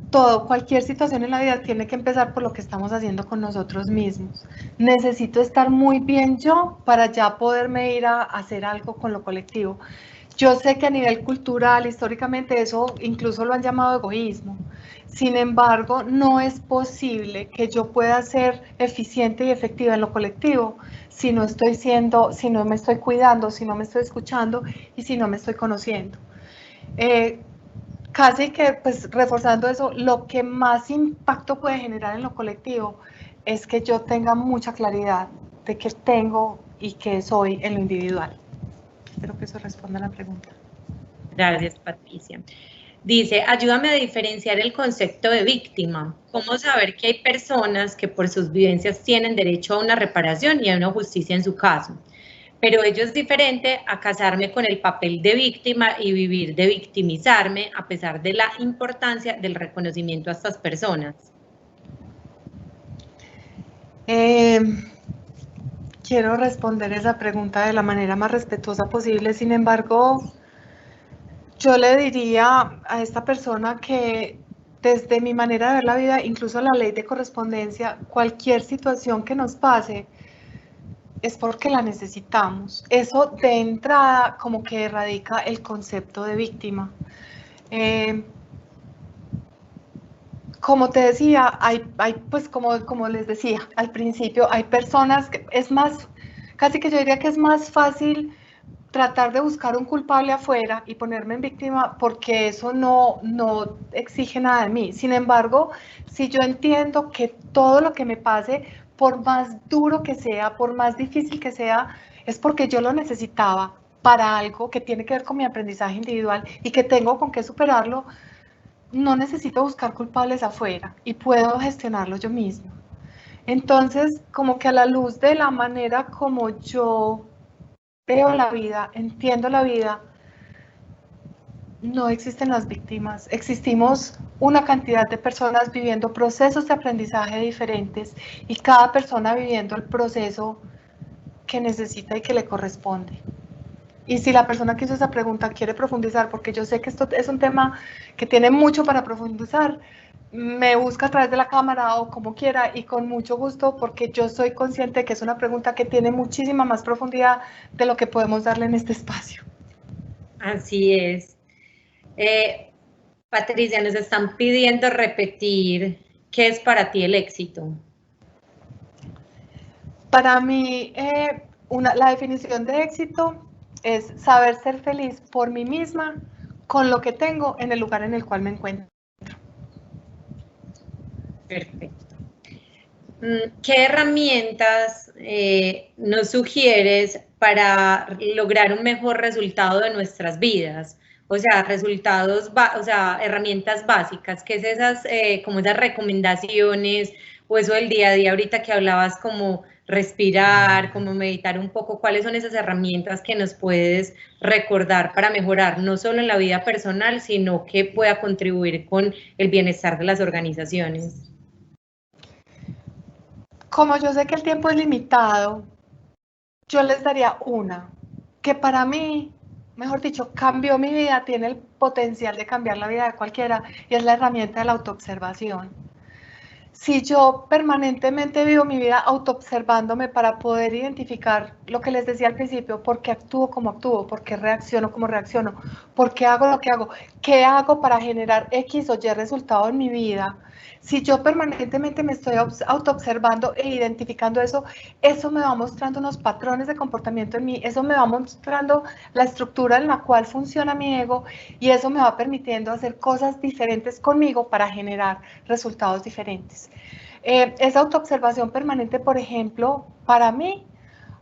cualquier situación en la vida tiene que empezar por lo que estamos haciendo con nosotros mismos. Necesito estar muy bien yo para ya poderme ir a hacer algo con lo colectivo. Yo sé que a nivel cultural, históricamente, eso incluso lo han llamado egoísmo. Sin embargo, no es posible que yo pueda ser eficiente y efectiva en lo colectivo si no estoy siendo, si no me estoy cuidando, si no me estoy escuchando y si no me estoy conociendo. Casi que, pues, reforzando eso, lo que más impacto puede generar en lo colectivo es que yo tenga mucha claridad de qué tengo y qué soy en lo individual. Espero que eso responda a la pregunta. Gracias, Patricia. Dice, ayúdame a diferenciar el concepto de víctima. ¿Cómo saber que hay personas que por sus vivencias tienen derecho a una reparación y a una justicia en su caso? Pero ello es diferente a casarme con el papel de víctima y vivir de victimizarme a pesar de la importancia del reconocimiento a estas personas. Quiero responder esa pregunta de la manera más respetuosa posible. Sin embargo, yo le diría a esta persona que desde mi manera de ver la vida, incluso la ley de correspondencia, cualquier situación que nos pase es porque la necesitamos. Eso de entrada como que erradica el concepto de víctima. Como te decía, hay pues como les decía al principio, hay personas que es más, casi que yo diría que es más fácil tratar de buscar un culpable afuera y ponerme en víctima porque eso no exige nada de mí. Sin embargo, si yo entiendo que todo lo que me pase, por más duro que sea, por más difícil que sea, es porque yo lo necesitaba para algo que tiene que ver con mi aprendizaje individual y que tengo con qué superarlo, no necesito buscar culpables afuera y puedo gestionarlo yo mismo. Entonces, como que a la luz de la manera como yo veo la vida, entiendo la vida, no existen las víctimas. Existimos una cantidad de personas viviendo procesos de aprendizaje diferentes y cada persona viviendo el proceso que necesita y que le corresponde. Y si la persona que hizo esa pregunta quiere profundizar, porque yo sé que esto es un tema que tiene mucho para profundizar, me busca a través de la cámara o como quiera y con mucho gusto porque yo soy consciente que es una pregunta que tiene muchísima más profundidad de lo que podemos darle en este espacio. Así es. Patricia, nos están pidiendo repetir qué es para ti el éxito. Para mí, la definición de éxito es saber ser feliz por mí misma con lo que tengo en el lugar en el cual me encuentro. Perfecto. ¿Qué herramientas nos sugieres para lograr un mejor resultado de nuestras vidas? O sea, herramientas básicas, ¿qué es esas, como esas recomendaciones o eso del día a día ahorita que hablabas como respirar, como meditar un poco? ¿Cuáles son esas herramientas que nos puedes recordar para mejorar, no solo en la vida personal, sino que pueda contribuir con el bienestar de las organizaciones? Como yo sé que el tiempo es limitado, yo les daría una, que para mí, mejor dicho, cambió mi vida, tiene el potencial de cambiar la vida de cualquiera, y es la herramienta de la autoobservación. Si yo permanentemente vivo mi vida autoobservándome para poder identificar lo que les decía al principio, por qué actúo como actúo, por qué reacciono como reacciono, por qué hago lo que hago, qué hago para generar X o Y resultado en mi vida, si yo permanentemente me estoy autoobservando e identificando eso, eso me va mostrando unos patrones de comportamiento en mí, eso me va mostrando la estructura en la cual funciona mi ego y eso me va permitiendo hacer cosas diferentes conmigo para generar resultados diferentes. Esa autoobservación permanente, por ejemplo, para mí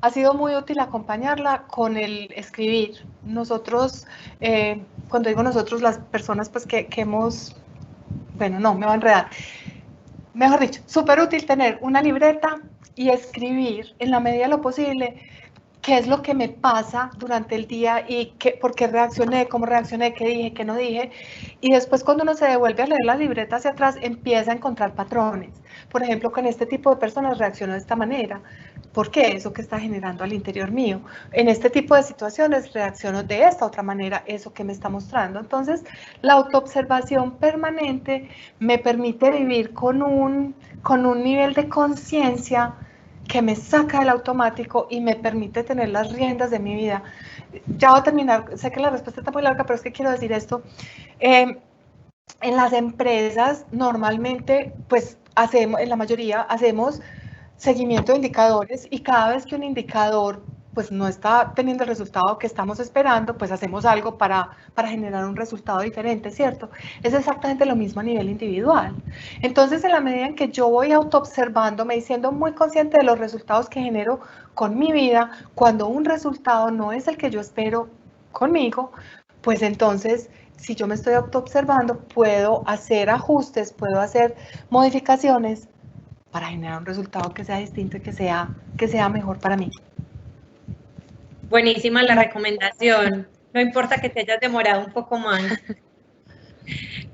ha sido muy útil acompañarla con el escribir. Nosotros, cuando digo nosotros, las personas pues que hemos, bueno, no, me va a enredar. Mejor dicho, súper útil tener una libreta y escribir en la medida de lo posible qué es lo que me pasa durante el día y por qué reaccioné, cómo reaccioné, qué dije, qué no dije. Y después cuando uno se devuelve a leer la libreta hacia atrás, empieza a encontrar patrones. Por ejemplo, con este tipo de personas reacciono de esta manera. ¿Por qué? Eso que está generando al interior mío. En este tipo de situaciones reacciono de esta otra manera, eso que me está mostrando. Entonces, la autoobservación permanente me permite vivir con un nivel de conciencia que me saca del automático y me permite tener las riendas de mi vida. Ya voy a terminar, sé que la respuesta está muy larga, pero es que quiero decir esto. En las empresas normalmente, pues en la mayoría hacemos seguimiento de indicadores y cada vez que un indicador pues no está teniendo el resultado que estamos esperando, pues hacemos algo para generar un resultado diferente, ¿cierto? Es exactamente lo mismo a nivel individual. Entonces, en la medida en que yo voy autoobservándome y siendo muy consciente de los resultados que genero con mi vida, cuando un resultado no es el que yo espero conmigo, pues entonces, si yo me estoy autoobservando, puedo hacer ajustes, puedo hacer modificaciones para generar un resultado que sea distinto y que sea mejor para mí. Buenísima la recomendación. No importa que te hayas demorado un poco más.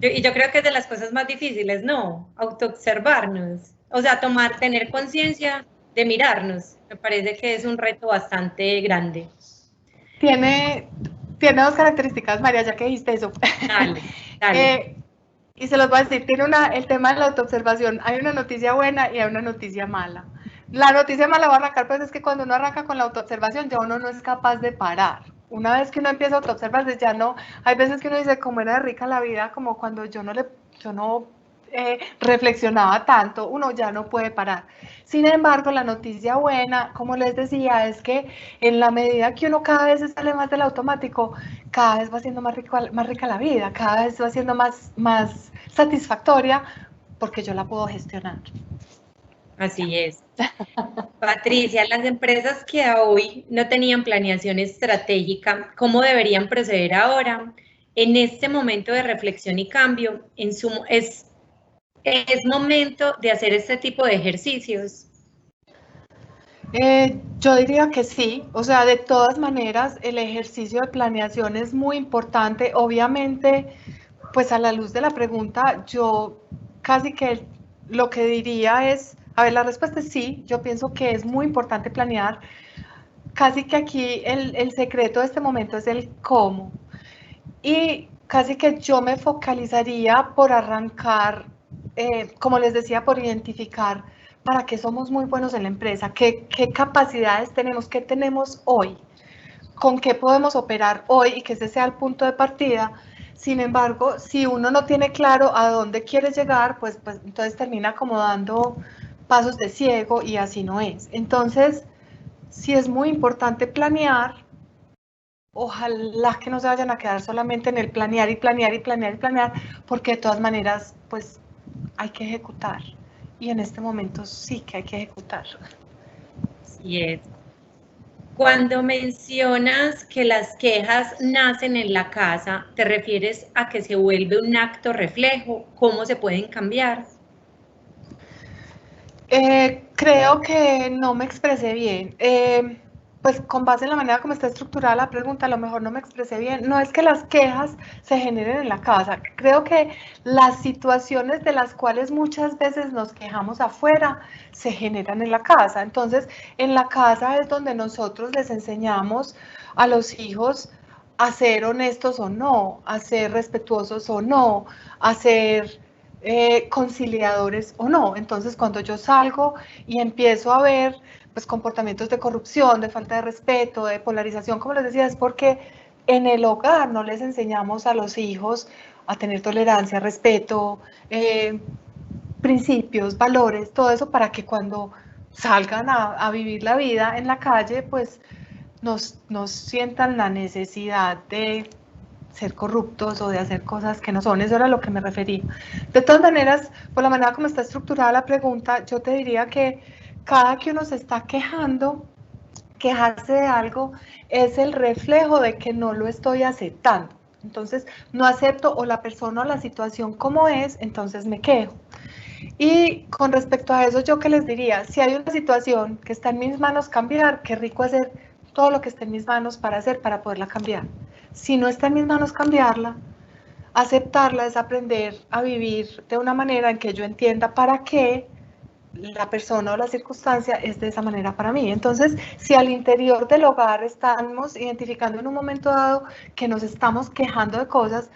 Y yo creo que es de las cosas más difíciles, ¿no? Autoobservarnos. O sea, tener conciencia de mirarnos. Me parece que es un reto bastante grande. Tiene dos características, María, ya que dijiste eso. Dale, dale. Y se los voy a decir, el tema de la autoobservación, hay una noticia buena y hay una noticia mala. La noticia mala va a arrancar, pues es que cuando uno arranca con la autoobservación, ya uno no es capaz de parar. Una vez que uno empieza a autoobservarse, ya no, hay veces que uno dice, cómo era rica la vida, como cuando yo no reflexionaba tanto, uno ya no puede parar. Sin embargo, la noticia buena, como les decía, es que en la medida que uno cada vez sale más del automático, cada vez va siendo más rica la vida, cada vez va siendo más satisfactoria porque yo la puedo gestionar. Así es. Patricia, las empresas que hoy no tenían planeación estratégica, ¿cómo deberían proceder ahora? En este momento de reflexión y cambio, es momento de hacer este tipo de ejercicios. Yo diría que sí, o sea, de todas maneras, el ejercicio de planeación es muy importante. Obviamente, pues a la luz de la pregunta, yo casi que lo que diría es, a ver, la respuesta es sí, yo pienso que es muy importante planear. Casi que aquí el secreto de este momento es el cómo. Y casi que yo me focalizaría por arrancar como les decía, por identificar para qué somos muy buenos en la empresa, qué capacidades tenemos, qué tenemos hoy, con qué podemos operar hoy y que ese sea el punto de partida. Sin embargo, si uno no tiene claro a dónde quiere llegar, pues entonces termina como dando pasos de ciego y así no es. Entonces, sí es muy importante planear. Ojalá que no se vayan a quedar solamente en el planear y planear y planear y planear, porque de todas maneras, pues hay que ejecutar. Y en este momento sí que hay que ejecutar. Así es. Cuando mencionas que las quejas nacen en la casa, ¿te refieres a que se vuelve un acto reflejo? ¿Cómo se pueden cambiar? Creo que no me expresé bien. Pues con base en la manera como está estructurada la pregunta, a lo mejor no me expresé bien. No es que las quejas se generen en la casa. Creo que las situaciones de las cuales muchas veces nos quejamos afuera se generan en la casa. Entonces, en la casa es donde nosotros les enseñamos a los hijos a ser honestos o no, a ser respetuosos o no, a ser conciliadores o no. Entonces, cuando yo salgo y empiezo a ver pues, comportamientos de corrupción, de falta de respeto, de polarización, como les decía, es porque en el hogar no les enseñamos a los hijos a tener tolerancia, respeto, principios, valores, todo eso para que cuando salgan a vivir la vida en la calle, pues nos sientan la necesidad de ser corruptos o de hacer cosas que no son. Eso era lo que me refería. De todas maneras, por la manera como está estructurada la pregunta, yo te diría que cada que uno se está quejando, quejarse de algo es el reflejo de que no lo estoy aceptando. Entonces, no acepto o la persona o la situación como es, entonces me quejo. Y con respecto a eso, yo que les diría, si hay una situación que está en mis manos cambiar, qué rico hacer todo lo que esté en mis manos para hacer, para poderla cambiar. Si no está en mis manos cambiarla, aceptarla es aprender a vivir de una manera en que yo entienda para qué la persona o la circunstancia es de esa manera para mí. Entonces, si al interior del hogar estamos identificando en un momento dado que nos estamos quejando de cosas,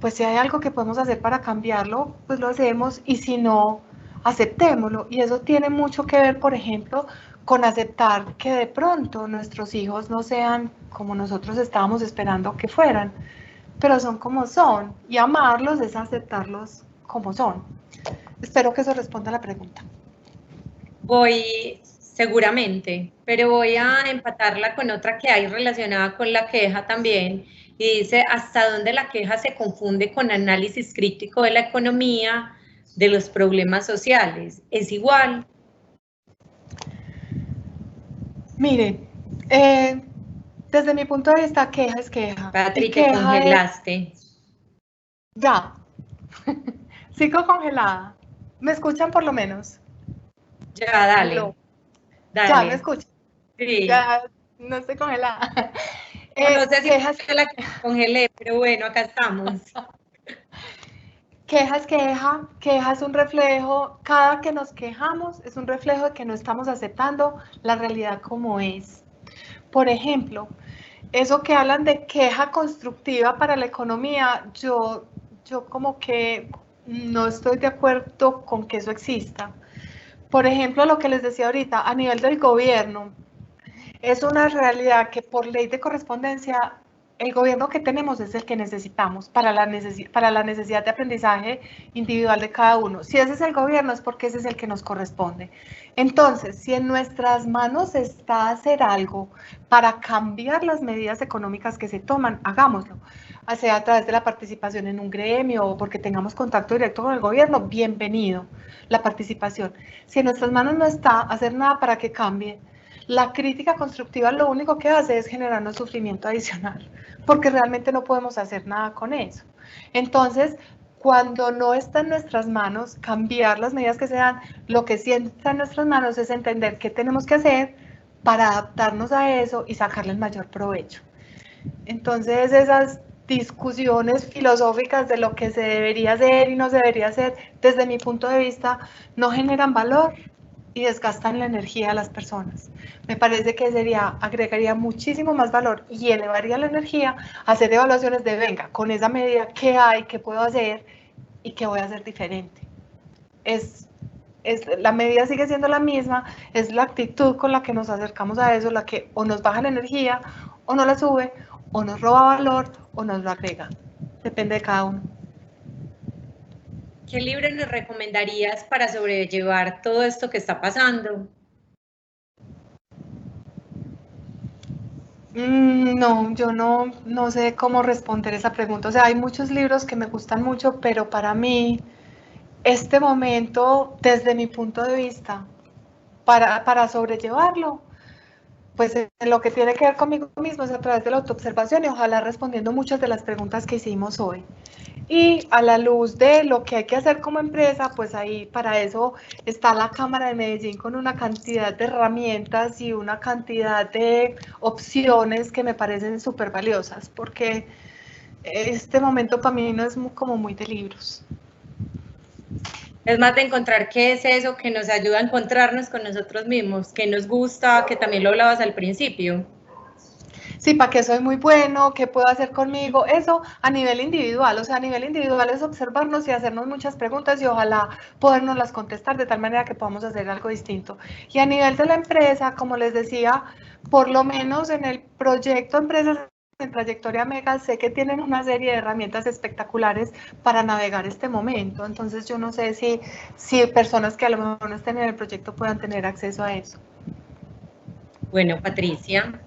pues si hay algo que podemos hacer para cambiarlo, pues lo hacemos y si no, aceptémoslo. Y eso tiene mucho que ver, por ejemplo, con aceptar que de pronto nuestros hijos no sean como nosotros estábamos esperando que fueran, pero son como son. Y amarlos es aceptarlos como son. Espero que eso responda a la pregunta. Voy, seguramente, pero voy a empatarla con otra que hay relacionada con la queja también, y dice, ¿hasta dónde la queja se confunde con análisis crítico de la economía, de los problemas sociales? ¿Es igual? Mire, desde mi punto de vista, queja es queja. Patri, Y te queja congelaste. Ya. Sigo congelada. ¿Me escuchan por lo menos? Ya, dale. Aló. Ya, ¿me Dale. escuchan? Sí. Ya, no estoy congelada. No sé si Quejas, fue la que congelé, pero bueno, acá estamos. quejas, queja es un reflejo, cada que nos quejamos es un reflejo de que no estamos aceptando la realidad como es. Por ejemplo, eso que hablan de queja constructiva para la economía, yo como que no estoy de acuerdo con que eso exista. Por ejemplo, lo que les decía ahorita, a nivel del gobierno, es una realidad que por ley de correspondencia, el gobierno que tenemos es el que necesitamos para la necesidad de aprendizaje individual de cada uno. Si ese es el gobierno, es porque ese es el que nos corresponde. Entonces, si en nuestras manos está hacer algo para cambiar las medidas económicas que se toman, hagámoslo. Sea a través de la participación en un gremio o porque tengamos contacto directo con el gobierno, bienvenido la participación. Si en nuestras manos no está hacer nada para que cambie, la crítica constructiva lo único que hace es generarnos sufrimiento adicional, porque realmente no podemos hacer nada con eso. Entonces, cuando no está en nuestras manos cambiar las medidas que se dan, lo que sí está en nuestras manos es entender qué tenemos que hacer para adaptarnos a eso y sacarle el mayor provecho. Entonces, esas discusiones filosóficas de lo que se debería hacer y no se debería hacer, desde mi punto de vista, no generan valor y desgastan la energía de las personas. Me parece que agregaría muchísimo más valor y elevaría la energía a hacer evaluaciones de, venga, con esa medida, ¿qué hay, qué puedo hacer y qué voy a hacer diferente? la medida sigue siendo la misma, es la actitud con la que nos acercamos a eso, la que o nos baja la energía, o nos la sube, o nos roba valor, o nos lo agrega. Depende de cada uno. ¿Qué libro nos recomendarías para sobrellevar todo esto que está pasando? No, yo no sé cómo responder esa pregunta. O sea, hay muchos libros que me gustan mucho, pero para mí, este momento, desde mi punto de vista, para sobrellevarlo, pues en lo que tiene que ver conmigo mismo es a través de la autoobservación y ojalá respondiendo muchas de las preguntas que hicimos hoy. Y a la luz de lo que hay que hacer como empresa, pues ahí para eso está la Cámara de Medellín con una cantidad de herramientas y una cantidad de opciones que me parecen súper valiosas, porque este momento para mí no es como muy de libros. Es más de encontrar qué es eso que nos ayuda a encontrarnos con nosotros mismos, que nos gusta, que también lo hablabas al principio. Sí, para qué soy muy bueno, qué puedo hacer conmigo, eso a nivel individual, o sea, a nivel individual es observarnos y hacernos muchas preguntas y ojalá podernos las contestar de tal manera que podamos hacer algo distinto. Y a nivel de la empresa, como les decía, por lo menos en el proyecto Empresas en Trayectoria Mega, sé que tienen una serie de herramientas espectaculares para navegar este momento, entonces yo no sé si personas que a lo mejor no estén en el proyecto puedan tener acceso a eso. Bueno, Patricia,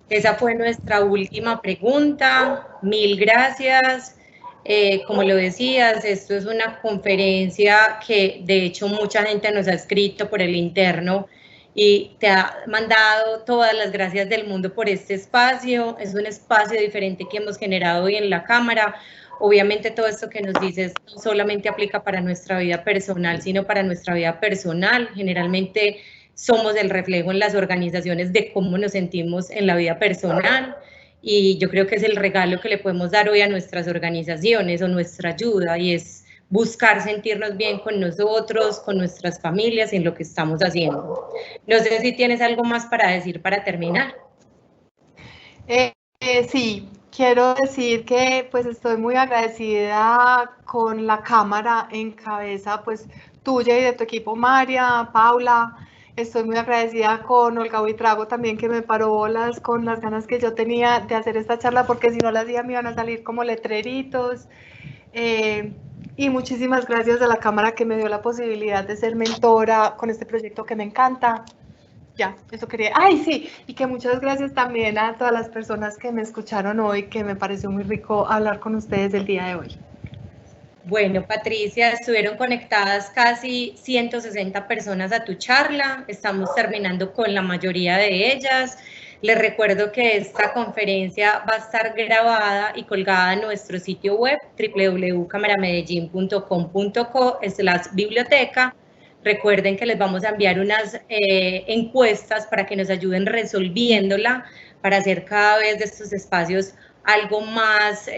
esa fue nuestra última pregunta. Mil gracias. Como lo decías, esto es una conferencia que de hecho mucha gente nos ha escrito por el interno y te ha mandado todas las gracias del mundo por este espacio. Es un espacio diferente que hemos generado hoy en la Cámara. Obviamente todo esto que nos dices no solamente aplica para nuestra vida personal, sino para nuestra vida personal. Generalmente somos el reflejo en las organizaciones de cómo nos sentimos en la vida personal y yo creo que es el regalo que le podemos dar hoy a nuestras organizaciones o nuestra ayuda y es buscar sentirnos bien con nosotros, con nuestras familias en lo que estamos haciendo. No sé si tienes algo más para decir para terminar. Sí, quiero decir que pues estoy muy agradecida con la Cámara en cabeza pues tuya y de tu equipo, María, Paula. Estoy muy agradecida con Olga Buitrago también, que me paró bolas con las ganas que yo tenía de hacer esta charla, porque si no la hacía me iban a salir como letreritos. Y muchísimas gracias a la Cámara que me dio la posibilidad de ser mentora con este proyecto que me encanta. Ya, eso quería. Ay, sí, y que muchas gracias también a todas las personas que me escucharon hoy, que me pareció muy rico hablar con ustedes el día de hoy. Bueno, Patricia, estuvieron conectadas casi 160 personas a tu charla. Estamos terminando con la mayoría de ellas. Les recuerdo que esta conferencia va a estar grabada y colgada en nuestro sitio web www.cameramedellin.com.co/biblioteca. Recuerden que les vamos a enviar unas encuestas para que nos ayuden resolviéndola, para hacer cada vez de estos espacios algo más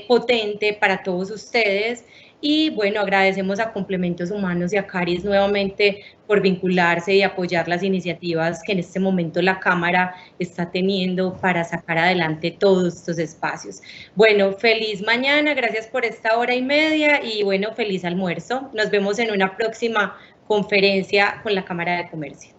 potente para todos ustedes. Y bueno, agradecemos a Complementos Humanos y a Caris nuevamente por vincularse y apoyar las iniciativas que en este momento la Cámara está teniendo para sacar adelante todos estos espacios. Bueno, feliz mañana, gracias por esta hora y media y bueno, feliz almuerzo. Nos vemos en una próxima conferencia con la Cámara de Comercio.